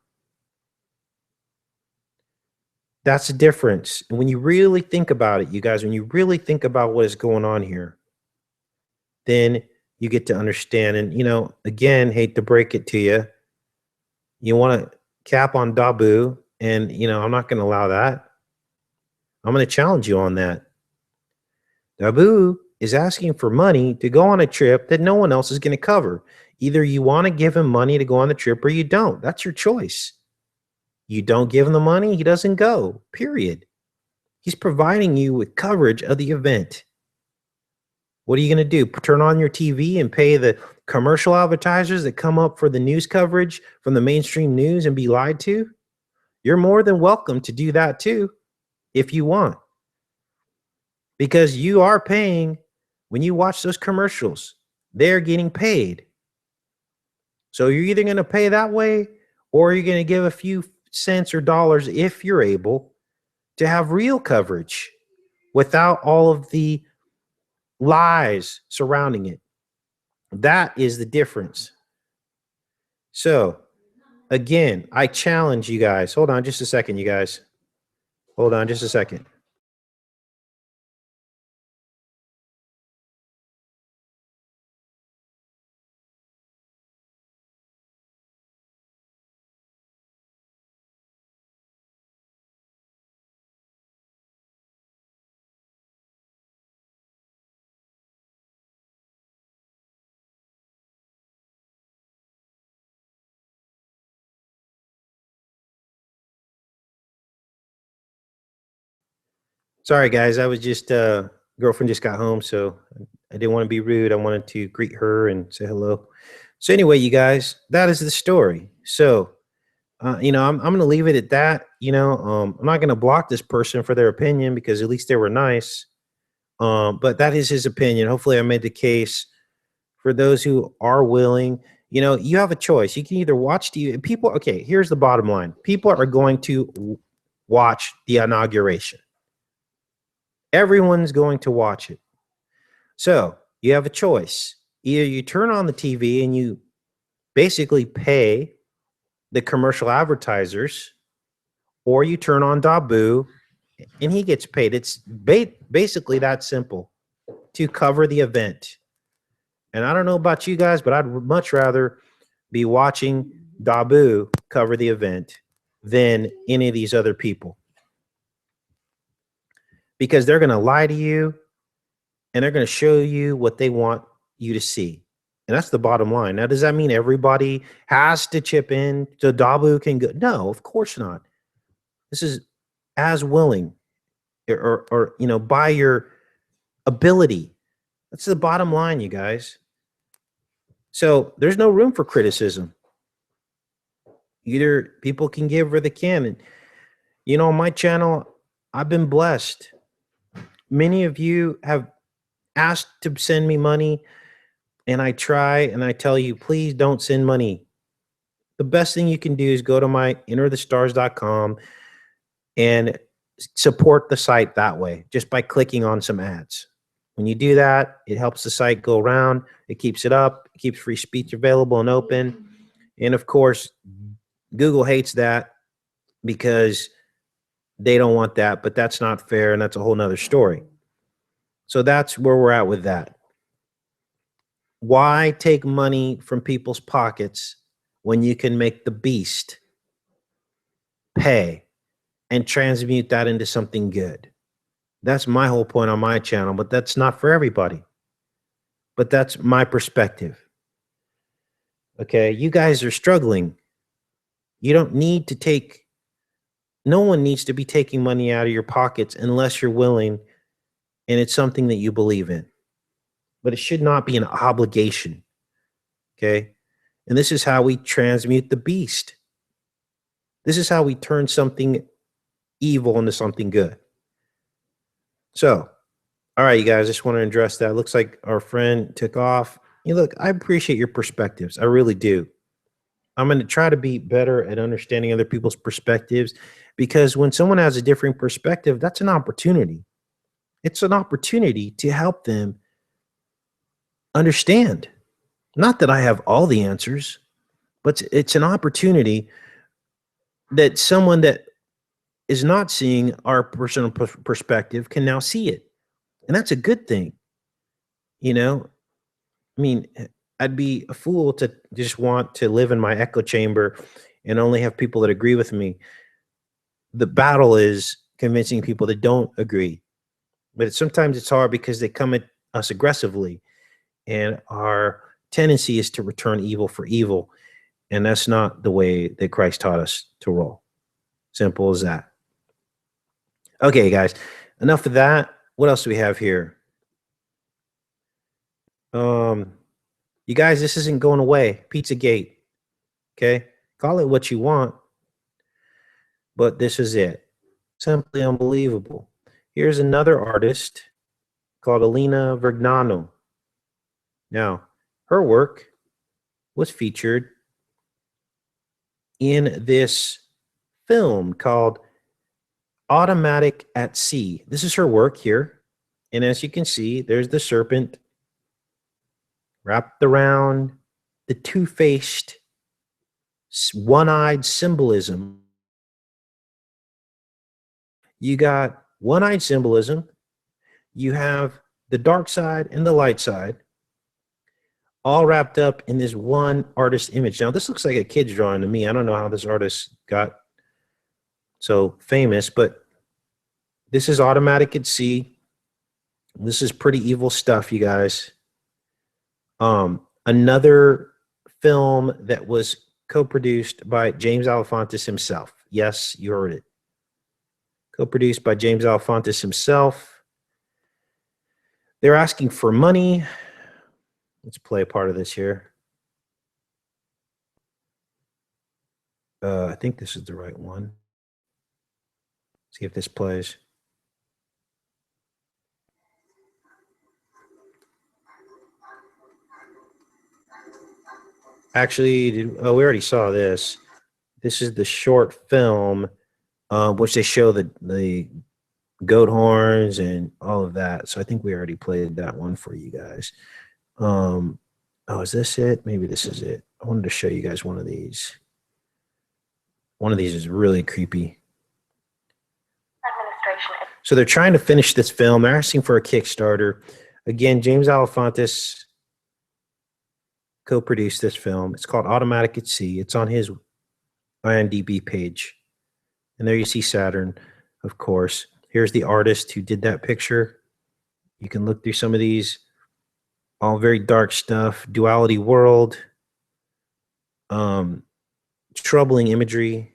That's the difference. And when you really think about it, you guys, when you really think about what is going on here, then you get to understand. And, again, hate to break it to you, you want to cap on Dabu, and, I'm not going to allow that. I'm going to challenge you on that. Dabu is asking for money to go on a trip that no one else is going to cover. Either you want to give him money to go on the trip or you don't. That's your choice. You don't give him the money, he doesn't go, period. He's providing you with coverage of the event. What are you going to do? Turn on your TV and pay the commercial advertisers that come up for the news coverage from the mainstream news and be lied to? You're more than welcome to do that too, if you want. Because you are paying, when you watch those commercials, they're getting paid. So you're either going to pay that way, or you're going to give a few cents or dollars, if you're able, to have real coverage without all of the lies surrounding it. That is the difference. So, again, I challenge you guys. Hold on just a second, you guys. Hold on just a second. Sorry, guys. I was just girlfriend just got home, so I didn't want to be rude. I wanted to greet her and say hello. So anyway, you guys, that is the story. So I'm going to leave it at that. I'm not going to block this person for their opinion because at least they were nice. But that is his opinion. Hopefully, I made the case for those who are willing. You have a choice. You can either watch TV. People, okay, here's the bottom line: people are going to watch the inauguration. Everyone's going to watch it. So you have a choice. Either you turn on the TV and you basically pay the commercial advertisers, or you turn on Dabu and he gets paid. It's basically that simple to cover the event. And I don't know about you guys, but I'd much rather be watching Dabu cover the event than any of these other people, because they're going to lie to you and they're going to show you what they want you to see. And that's the bottom line. Now, does that mean everybody has to chip in so Dabu can go? No, of course not. This is as willing or by your ability. That's the bottom line, you guys. So there's no room for criticism. Either people can give or they can. And, on my channel, I've been blessed. Many of you have asked to send me money, and I try and I tell you, please don't send money. The best thing you can do is go to my enterthe5t4rz.com and support the site that way, just by clicking on some ads. When you do that, it helps the site go around. It keeps it up. It keeps free speech available and open. And of course, Google hates that because they don't want that, but that's not fair, and that's a whole nother story. So that's where we're at with that. Why take money from people's pockets when you can make the beast pay and transmute that into something good? That's my whole point on my channel, but that's not for everybody. But that's my perspective. Okay, you guys are struggling. You don't need to take, no one needs to be taking money out of your pockets unless you're willing and it's something that you believe in. But it should not be an obligation. Okay, and this is how we transmute the beast. This is how we turn something evil into something good. So, all right, you guys, just want to address that. Looks like our friend took off. Look, I appreciate your perspectives. I really do. I'm going to try to be better at understanding other people's perspectives, because when someone has a different perspective, that's an opportunity. It's an opportunity to help them understand. Not that I have all the answers, but it's an opportunity that someone that is not seeing our personal perspective can now see it. And that's a good thing. I mean, I'd be a fool to just want to live in my echo chamber and only have people that agree with me. The battle is convincing people that don't agree. But sometimes it's hard because they come at us aggressively, and our tendency is to return evil for evil. And that's not the way that Christ taught us to roll. Simple as that. Okay, guys, enough of that. What else do we have here? You guys, this isn't going away. Pizzagate. Okay, call it what you want, but this is it. Simply unbelievable. Here's another artist called Alina Vergnano. Now, her work was featured in this film called Automatic at Sea. This is her work here. And as you can see, there's the serpent wrapped around the two-faced, one-eyed symbolism. You got one-eyed symbolism. You have the dark side and the light side, all wrapped up in this one artist image. Now, this looks like a kid's drawing to me. I don't know how this artist got so famous, but this is Automatic at Sea. This is pretty evil stuff, you guys. Another film that was co-produced by James Alefantis himself. Yes, you heard it. Co-produced by James Alefantis himself. They're asking for money. Let's play a part of this here. I think this is the right one. See if this plays. Actually, we already saw this. This is the short film, which they show the goat horns and all of that. So I think we already played that one for you guys. Oh, is this it? Maybe this is it. I wanted to show you guys one of these. One of these is really creepy. So they're trying to finish this film. They're asking for a Kickstarter. Again, James Alefantis co-produced this film. It's called Automatic at Sea. It's on his IMDb page. And there you see Saturn, of course. Here's the artist who did that picture. You can look through some of these. All very dark stuff. Duality world. Troubling imagery.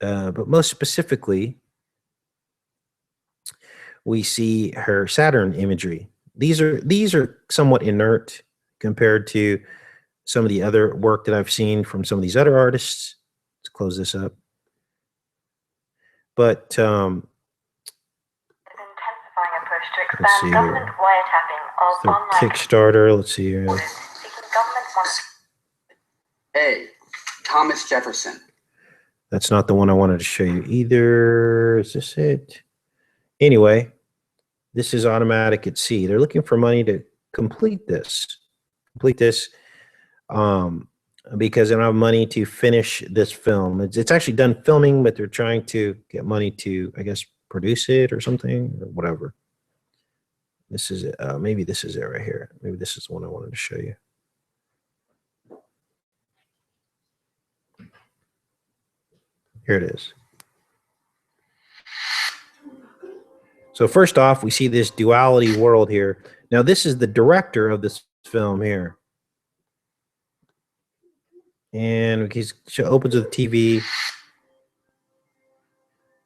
But most specifically, we see her Saturn imagery. These are somewhat inert compared to some of the other work that I've seen from some of these other artists. Let's close this up. But intensifying approach to expand government wiretapping of online Kickstarter. Let's see here. Hey, Thomas Jefferson. That's not the one I wanted to show you either. Is this it? Anyway, this is Automatic at Sea. They're looking for money to complete this. Because they don't have money to finish this film. It's actually done filming, but they're trying to get money to, I guess, produce it or something or whatever. This is it. Maybe this is it right here. Maybe this is the one I wanted to show you. Here it is. So first off, we see this duality world here. Now, this is the director of this film here. And he opens with the TV.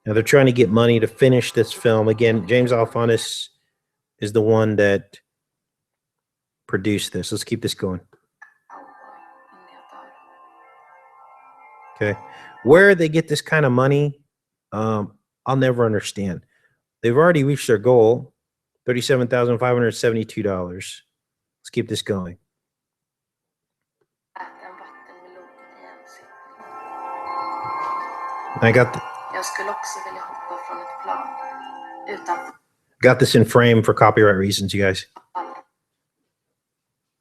Now, they're trying to get money to finish this film. Again, James Alefantis is the one that produced this. Let's keep this going. Okay. Where they get this kind of money, I'll never understand. They've already reached their goal, $37,572. Let's keep this going. I got this in frame for copyright reasons, you guys. I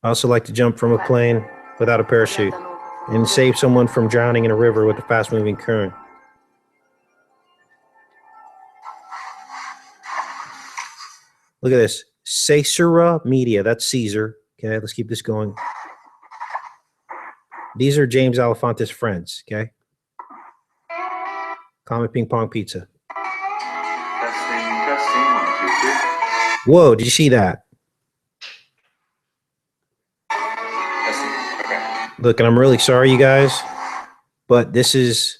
also like to jump from a plane without a parachute and save someone from drowning in a river with a fast-moving current. Look at this. Caesura Media. That's Caesar. Okay, let's keep this going. These are James Alefantis' friends. Okay. Comet Ping Pong Pizza. Testing, 1, 2, 3. Whoa, did you see that? Testing. Okay. Look, and I'm really sorry, you guys, but this is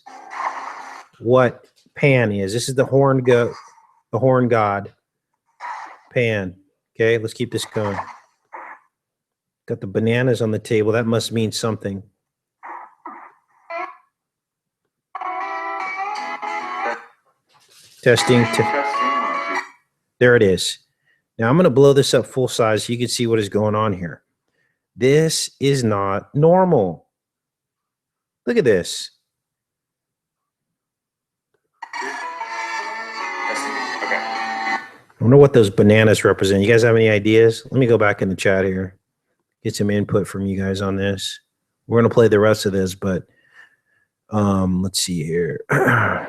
what Pan is. This is the horn god. Pan. Okay, let's keep this going. Got the bananas on the table. That must mean something. Testing. There it is. Now I'm going to blow this up full size so you can see what is going on here. This is not normal. Look at this. wonder what those bananas represent. You guys have any ideas? Let me go back in the chat here. Get some input from you guys on this. We're going to play the rest of this, but let's see here. We're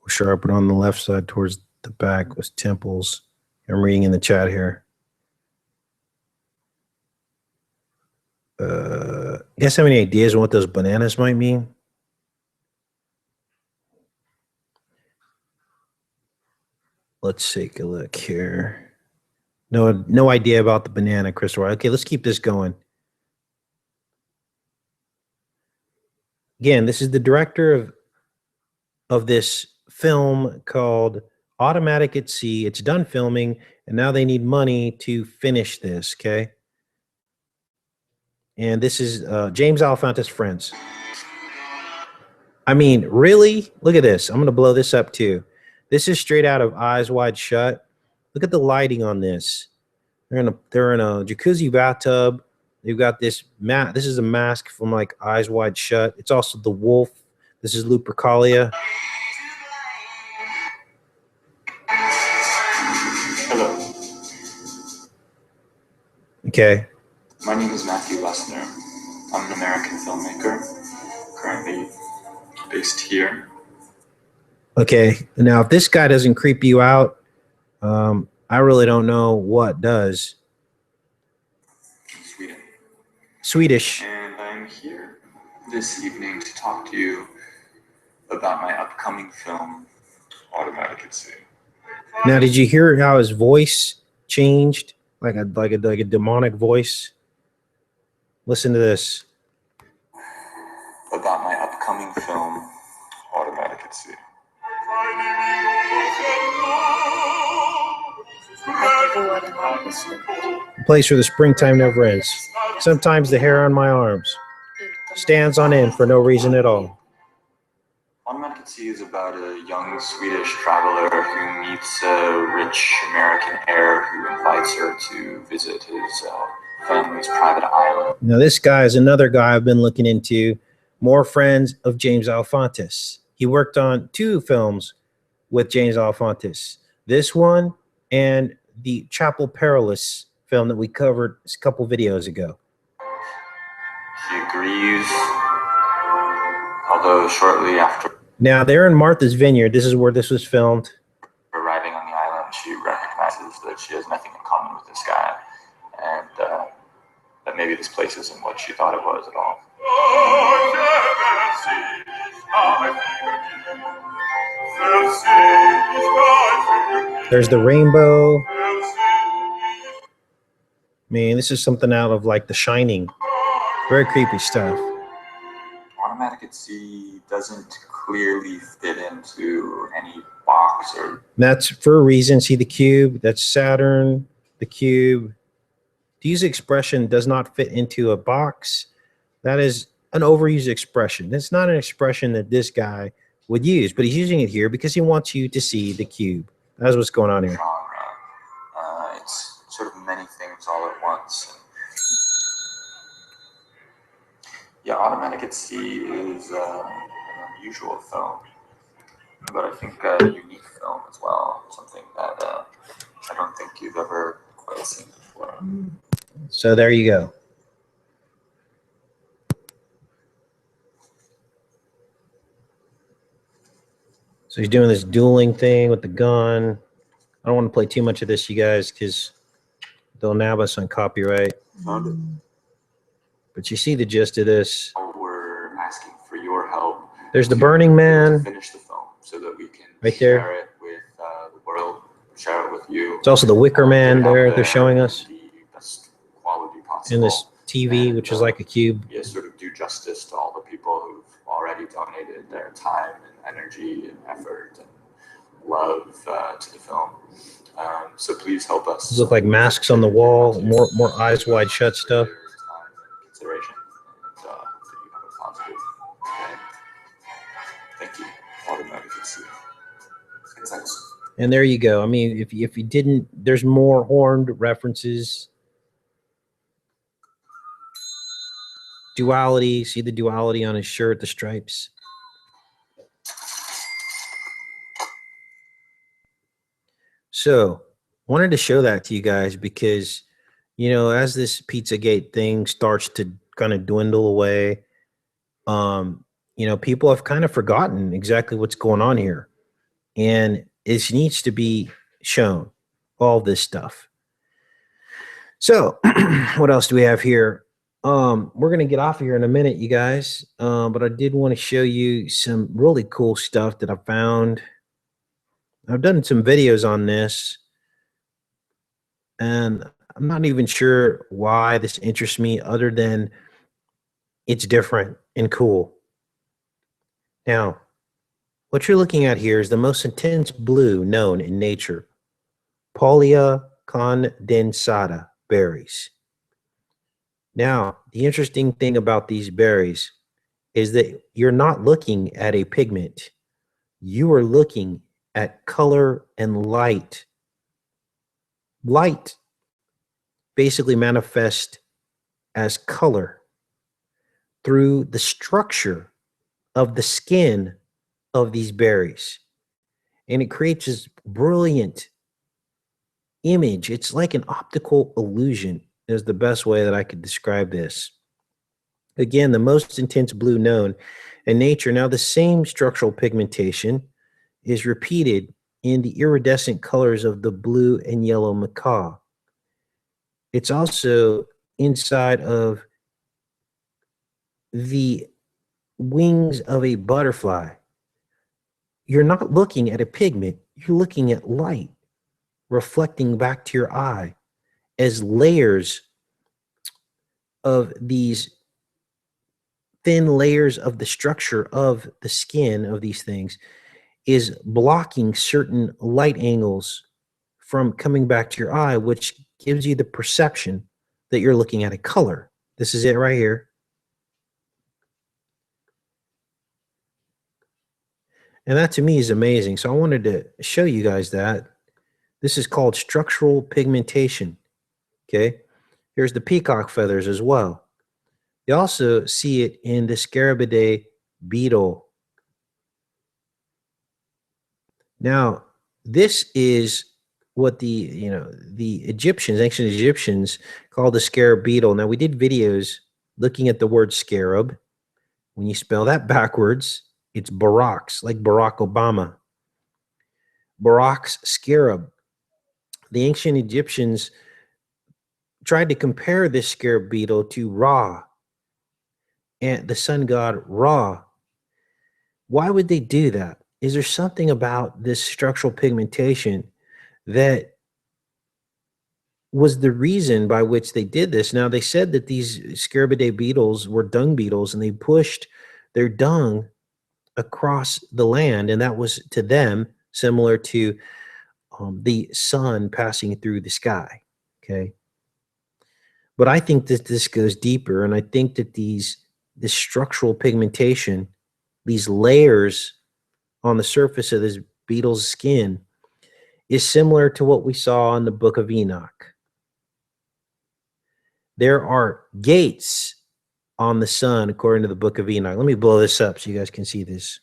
sharpen on the left side towards the back with temples. I'm reading in the chat here. You guys have any ideas on what those bananas might mean? Let's take a look here. No idea about the banana, Christopher. Okay, let's keep this going. Again, this is the director of this film called Automatic at Sea. It's done filming, and now they need money to finish this, okay? And this is James Alefantis' friends. I mean, really? Look at this. I'm going to blow this up too. This is straight out of Eyes Wide Shut. Look at the lighting on this. They're in a jacuzzi bathtub. They've got this mat. This is a mask from like Eyes Wide Shut. It's also the wolf. This is Lupercalia. Hello. Okay. My name is Matthew Lessner. I'm an American filmmaker, currently based here. Okay. Now, if this guy doesn't creep you out, I really don't know what does. Sweden. Swedish. And I'm here this evening to talk to you about my upcoming film, Automatic at Sea. Now, did you hear how his voice changed? Like a demonic voice? Listen to this. About my upcoming film, Automatic at Sea. A place where the springtime never ends. Sometimes the hair on my arms stands on end for no reason at all. Automatic at Sea is about a young Swedish traveler who meets a rich American heir who invites her to visit his family's private island. Now, this guy is another guy I've been looking into. More friends of James Alefantis. He worked on 2 films with James Alefantis. This one and the Chapel Perilous film that we covered a couple videos ago. He agrees, although shortly after Now, they're in Martha's Vineyard. This is where this was filmed. arriving on the island, she recognizes that she has nothing in common with this guy, and that maybe this place isn't what she thought it was at all. There's the rainbow. Man, this is something out of like The Shining. Very creepy stuff. Automatic at Sea doesn't clearly fit into any box or. That's for a reason. See the cube? That's Saturn, the cube. To use expression does not fit into a box. That is an overused expression. That's not an expression that this guy would use, but he's using it here because he wants you to see the cube. That's what's going on here. It's sort of many things all at once. Yeah, Automatic at Sea is an unusual film, but I think a unique film as well. Something that I don't think you've ever quite seen before. So there you go. So he's doing this dueling thing with the gun. I don't want to play too much of this, you guys, because they'll nab us on copyright. But you see the gist of this. We're asking for your help. There's the Burning Man. To finish the film so that we can right there. share it with the world, share it with you. It's also the Wicker Man there they're showing us. The best quality possible. In this TV, And, which is like a cube. Yeah, sort of do justice to all the people who've already donated their time and energy and effort and love to the film. So please help us. These look like masks on the wall, more Eyes Wide Shut stuff. Consideration. And, that you have a positive. Okay. Thank you. Automatic at Sea. Thanks. And there you go. I mean, if you didn't, there's more horned references. Duality. See the duality on his shirt, the stripes. So wanted to show that to you guys because, you know, as this Pizzagate thing starts to kind of dwindle away, you know, people have kind of forgotten exactly what's going on here. And it needs to be shown, all this stuff. So what else do we have here? We're going to get off of here in a minute, you guys. But I did want to show you some really cool stuff that I found. I've done some videos on this, and I'm not even sure why this interests me other than it's different and cool. Now, what you're looking at here is the most intense blue known in nature, Pollia condensata berries. Now, the interesting thing about these berries is that you're not looking at a pigment. You are looking at color and light. Light basically manifests as color through the structure of the skin of these berries. And it creates this brilliant image. It's like an optical illusion is the best way that I could describe this. Again, the most intense blue known in nature. Now, the same structural pigmentation is repeated in the iridescent colors of the blue and yellow macaw. It's also inside of the wings of a butterfly. You're not looking at a pigment, you're looking at light reflecting back to your eye as layers of these thin layers of the structure of the skin of these things is blocking certain light angles from coming back to your eye, which gives you the perception that you're looking at a color. This is it right here. And that to me is amazing. So I wanted to show you guys that. This is called structural pigmentation. Okay. Here's the peacock feathers as well. You also see it in the Scarabidae beetle. Now, this is what the Egyptians, ancient Egyptians, called the scarab beetle. Now, we did videos looking at the word scarab. When you spell that backwards, it's Barack's, like Barack Obama. Barack's scarab. The ancient Egyptians tried to compare this scarab beetle to Ra, and the sun god Ra. Why would they do that? Is there something about this structural pigmentation that was the reason by which they did this? Now, they said that these Scarabidae beetles were dung beetles, and they pushed their dung across the land, and that was to them similar to the sun passing through the sky. Okay. But I think that this goes deeper, and I think that this structural pigmentation, these layers on the surface of this beetle's skin, is similar to what we saw in the book of Enoch. There are gates on the sun, according to the book of Enoch. Let me blow this up so you guys can see this.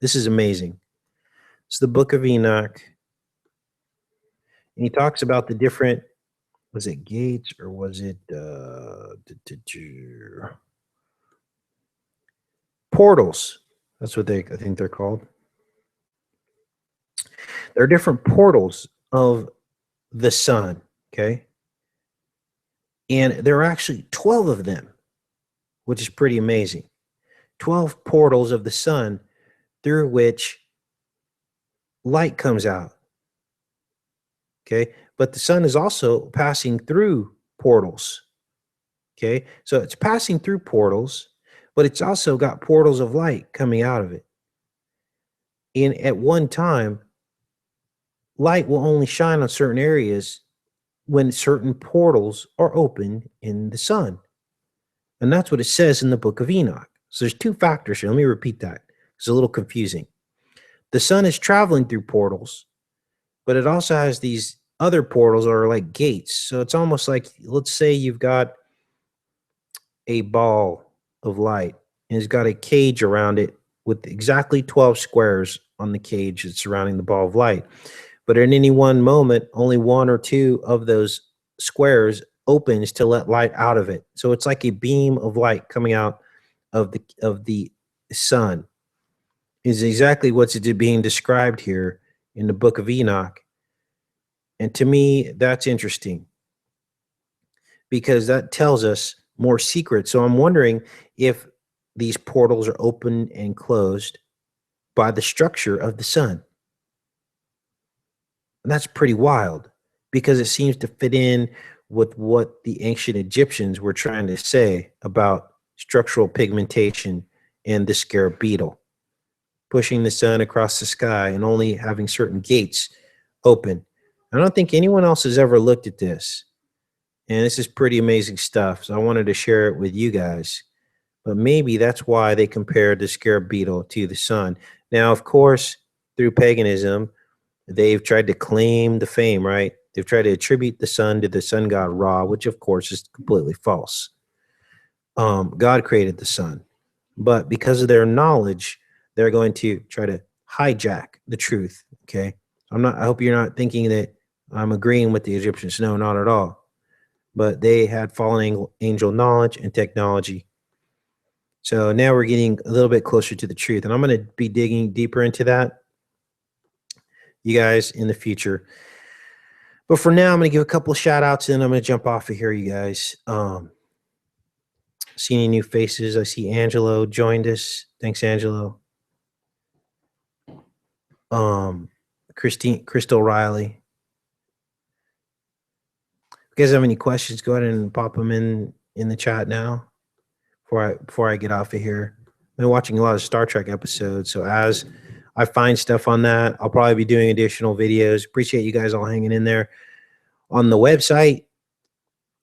This is amazing. It's the book of Enoch. And he talks about the different, was it gates or was it portals? That's what I think they're called. There are different portals of the sun, okay? And there are actually 12 of them, which is pretty amazing. 12 portals of the sun through which light comes out, okay? But the sun is also passing through portals, okay? So it's passing through portals, but it's also got portals of light coming out of it. And at one time, light will only shine on certain areas when certain portals are open in the sun. And that's what it says in the book of Enoch. So there's two factors here. Let me repeat that. It's a little confusing. The sun is traveling through portals, but it also has these other portals that are like gates. So it's almost like, let's say you've got a ball of light and it's got a cage around it with exactly 12 squares on the cage that's surrounding the ball of light. But at any one moment, only one or two of those squares opens to let light out of it. So it's like a beam of light coming out of the sun. Is exactly what's being described here in the book of Enoch. And to me, that's interesting because that tells us more secrets. So I'm wondering if these portals are open and closed by the structure of the sun. And that's pretty wild because it seems to fit in with what the ancient Egyptians were trying to say about structural pigmentation and the scarab beetle, pushing the sun across the sky and only having certain gates open. I don't think anyone else has ever looked at this. And this is pretty amazing stuff. So I wanted to share it with you guys. But maybe that's why they compared the scarab beetle to the sun. Now, of course, through paganism, they've tried to claim the fame, right? They've tried to attribute the sun to the sun god Ra, which of course is completely false. God created the sun. But because of their knowledge, they're going to try to hijack the truth. Okay. I hope you're not thinking that I'm agreeing with the Egyptians. No, not at all. But they had fallen angel knowledge and technology. So now we're getting a little bit closer to the truth. And I'm going to be digging deeper into that, you guys, in the future. But for now, I'm going to give a couple of shout outs and I'm going to jump off of here, you guys. See any new faces? I see Angelo joined us. Thanks, Angelo. Crystal Riley. If you guys have any questions, go ahead and pop them in the chat now before I get off of here. I've been watching a lot of Star Trek episodes, so as I find stuff on that, I'll probably be doing additional videos. Appreciate you guys all hanging in there. On the website,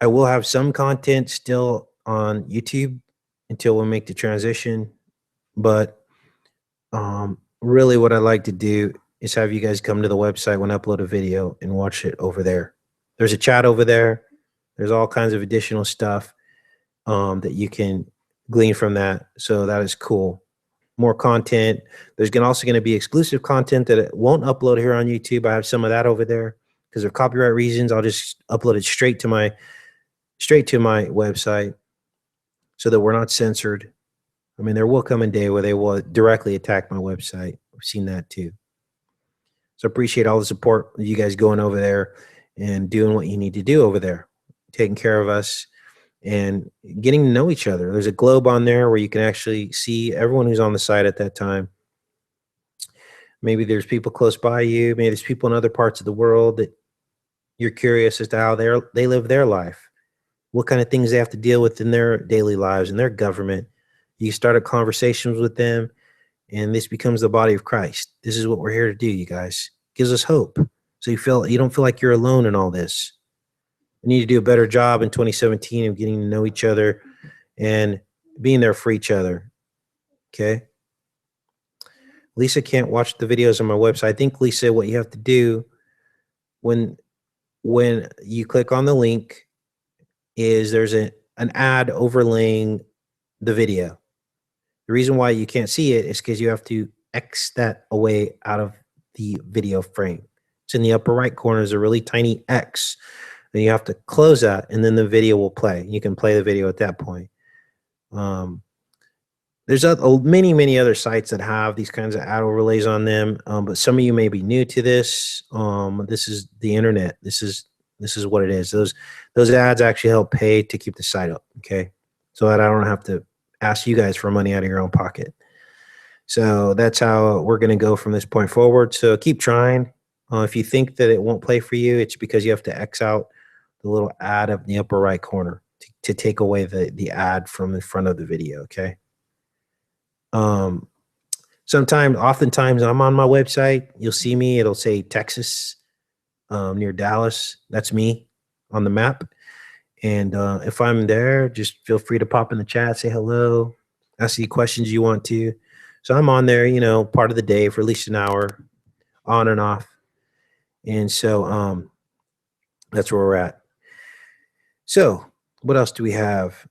I will have some content still on YouTube until we make the transition. But really what I like to do is have you guys come to the website when I upload a video and watch it over there. There's a chat over there. There's all kinds of additional stuff that you can glean from that. So that is cool. More content. There's also going to be exclusive content that it won't upload here on YouTube. I have some of that over there because of copyright reasons. I'll just upload it straight to my website so that we're not censored. I mean, there will come a day where they will directly attack my website. I've seen that too. So I appreciate all the support of you guys going over there and doing what you need to do over there, taking care of us and getting to know each other. There's a globe on there where you can actually see everyone who's on the site at that time. Maybe there's people close by you. Maybe there's people in other parts of the world that you're curious as to how they live their life, what kind of things they have to deal with in their daily lives, in their government. You start conversations with them, and this becomes the body of Christ. This is what we're here to do, you guys. It gives us hope. So you don't feel like you're alone in all this. We need to do a better job in 2017 of getting to know each other and being there for each other. Okay. Lisa can't watch the videos on my website. I think, Lisa, what you have to do when you click on the link is there's an ad overlaying the video. The reason why you can't see it is because you have to X that away out of the video frame. It's in the upper right corner. There's a really tiny X. Then you have to close that, and then the video will play. You can play the video at that point. There's many other sites that have these kinds of ad overlays on them, but some of you may be new to this. This is the internet. This is what it is. Those ads actually help pay to keep the site up, okay? So that I don't have to ask you guys for money out of your own pocket. So that's how we're going to go from this point forward. So keep trying. If you think that it won't play for you, it's because you have to X out the little ad up in the upper right corner to take away the ad from the front of the video, okay? Oftentimes I'm on my website. You'll see me. It'll say Texas, near Dallas. That's me on the map. And if I'm there, just feel free to pop in the chat, say hello, ask any questions you want to. So I'm on there, part of the day for at least an hour, on and off. And so that's where we're at. So what else do we have?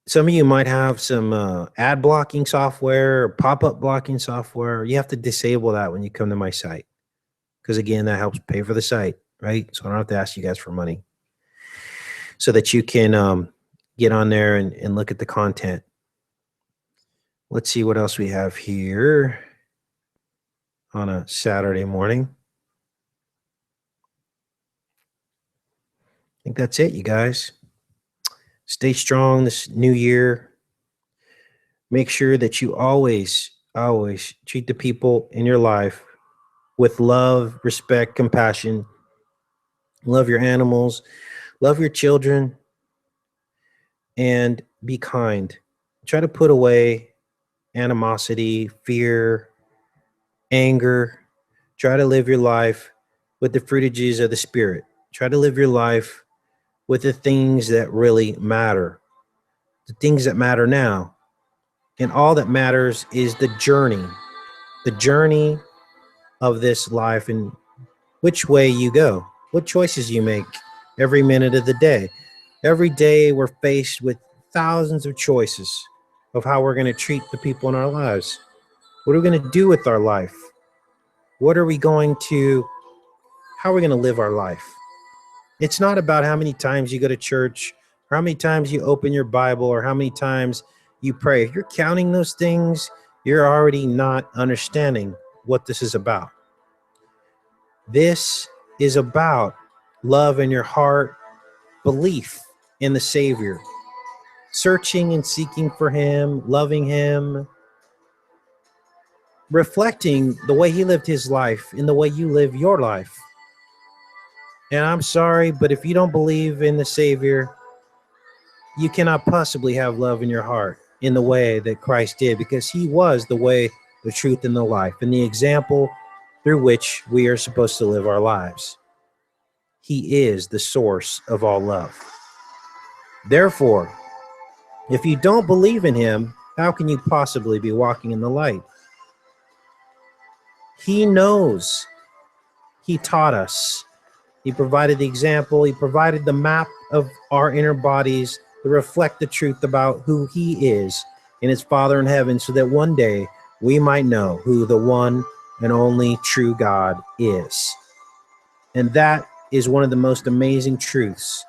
Some of you might have some ad blocking software or pop-up blocking software. You have to disable that when you come to my site. because again, that helps pay for the site, right? So I don't have to ask you guys for money, so that you can get on there and look at the content. Let's see what else we have here on a Saturday morning. I think that's it, you guys. Stay strong this new year. Make sure that you always treat the people in your life with love, respect, compassion. Love your animals, love your children, and be kind. Try to put away animosity, fear, anger. Try to live your life with the fruitages of the Spirit. Try to live your life with the things that really matter, the things that matter now. And all that matters is the journey of this life, and which way you go, what choices you make every minute of the day. Every day we're faced with thousands of choices of how we're going to treat the people in our lives. What are we going to do with our life? How are we going to live our life? It's not about how many times you go to church, or how many times you open your Bible, or how many times you pray. If you're counting those things, you're already not understanding what this is about. This is about love in your heart, belief in the Savior, searching and seeking for him, loving him, reflecting the way he lived his life in the way you live your life. And I'm sorry, but if you don't believe in the Savior, you cannot possibly have love in your heart in the way that Christ did, because he was the way, the truth, and the life, and the example through which we are supposed to live our lives. He is the source of all love. Therefore, if you don't believe in him, how can you possibly be walking in the light? He knows. He taught us. He provided the example. He provided the map of our inner bodies to reflect the truth about who he is and his Father in heaven, so that one day we might know who the one and only true God is. And that is one of the most amazing truths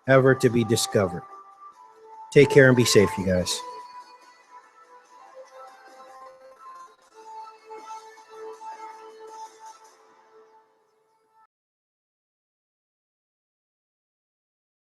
ever to be discovered. Take care and be safe, you guys.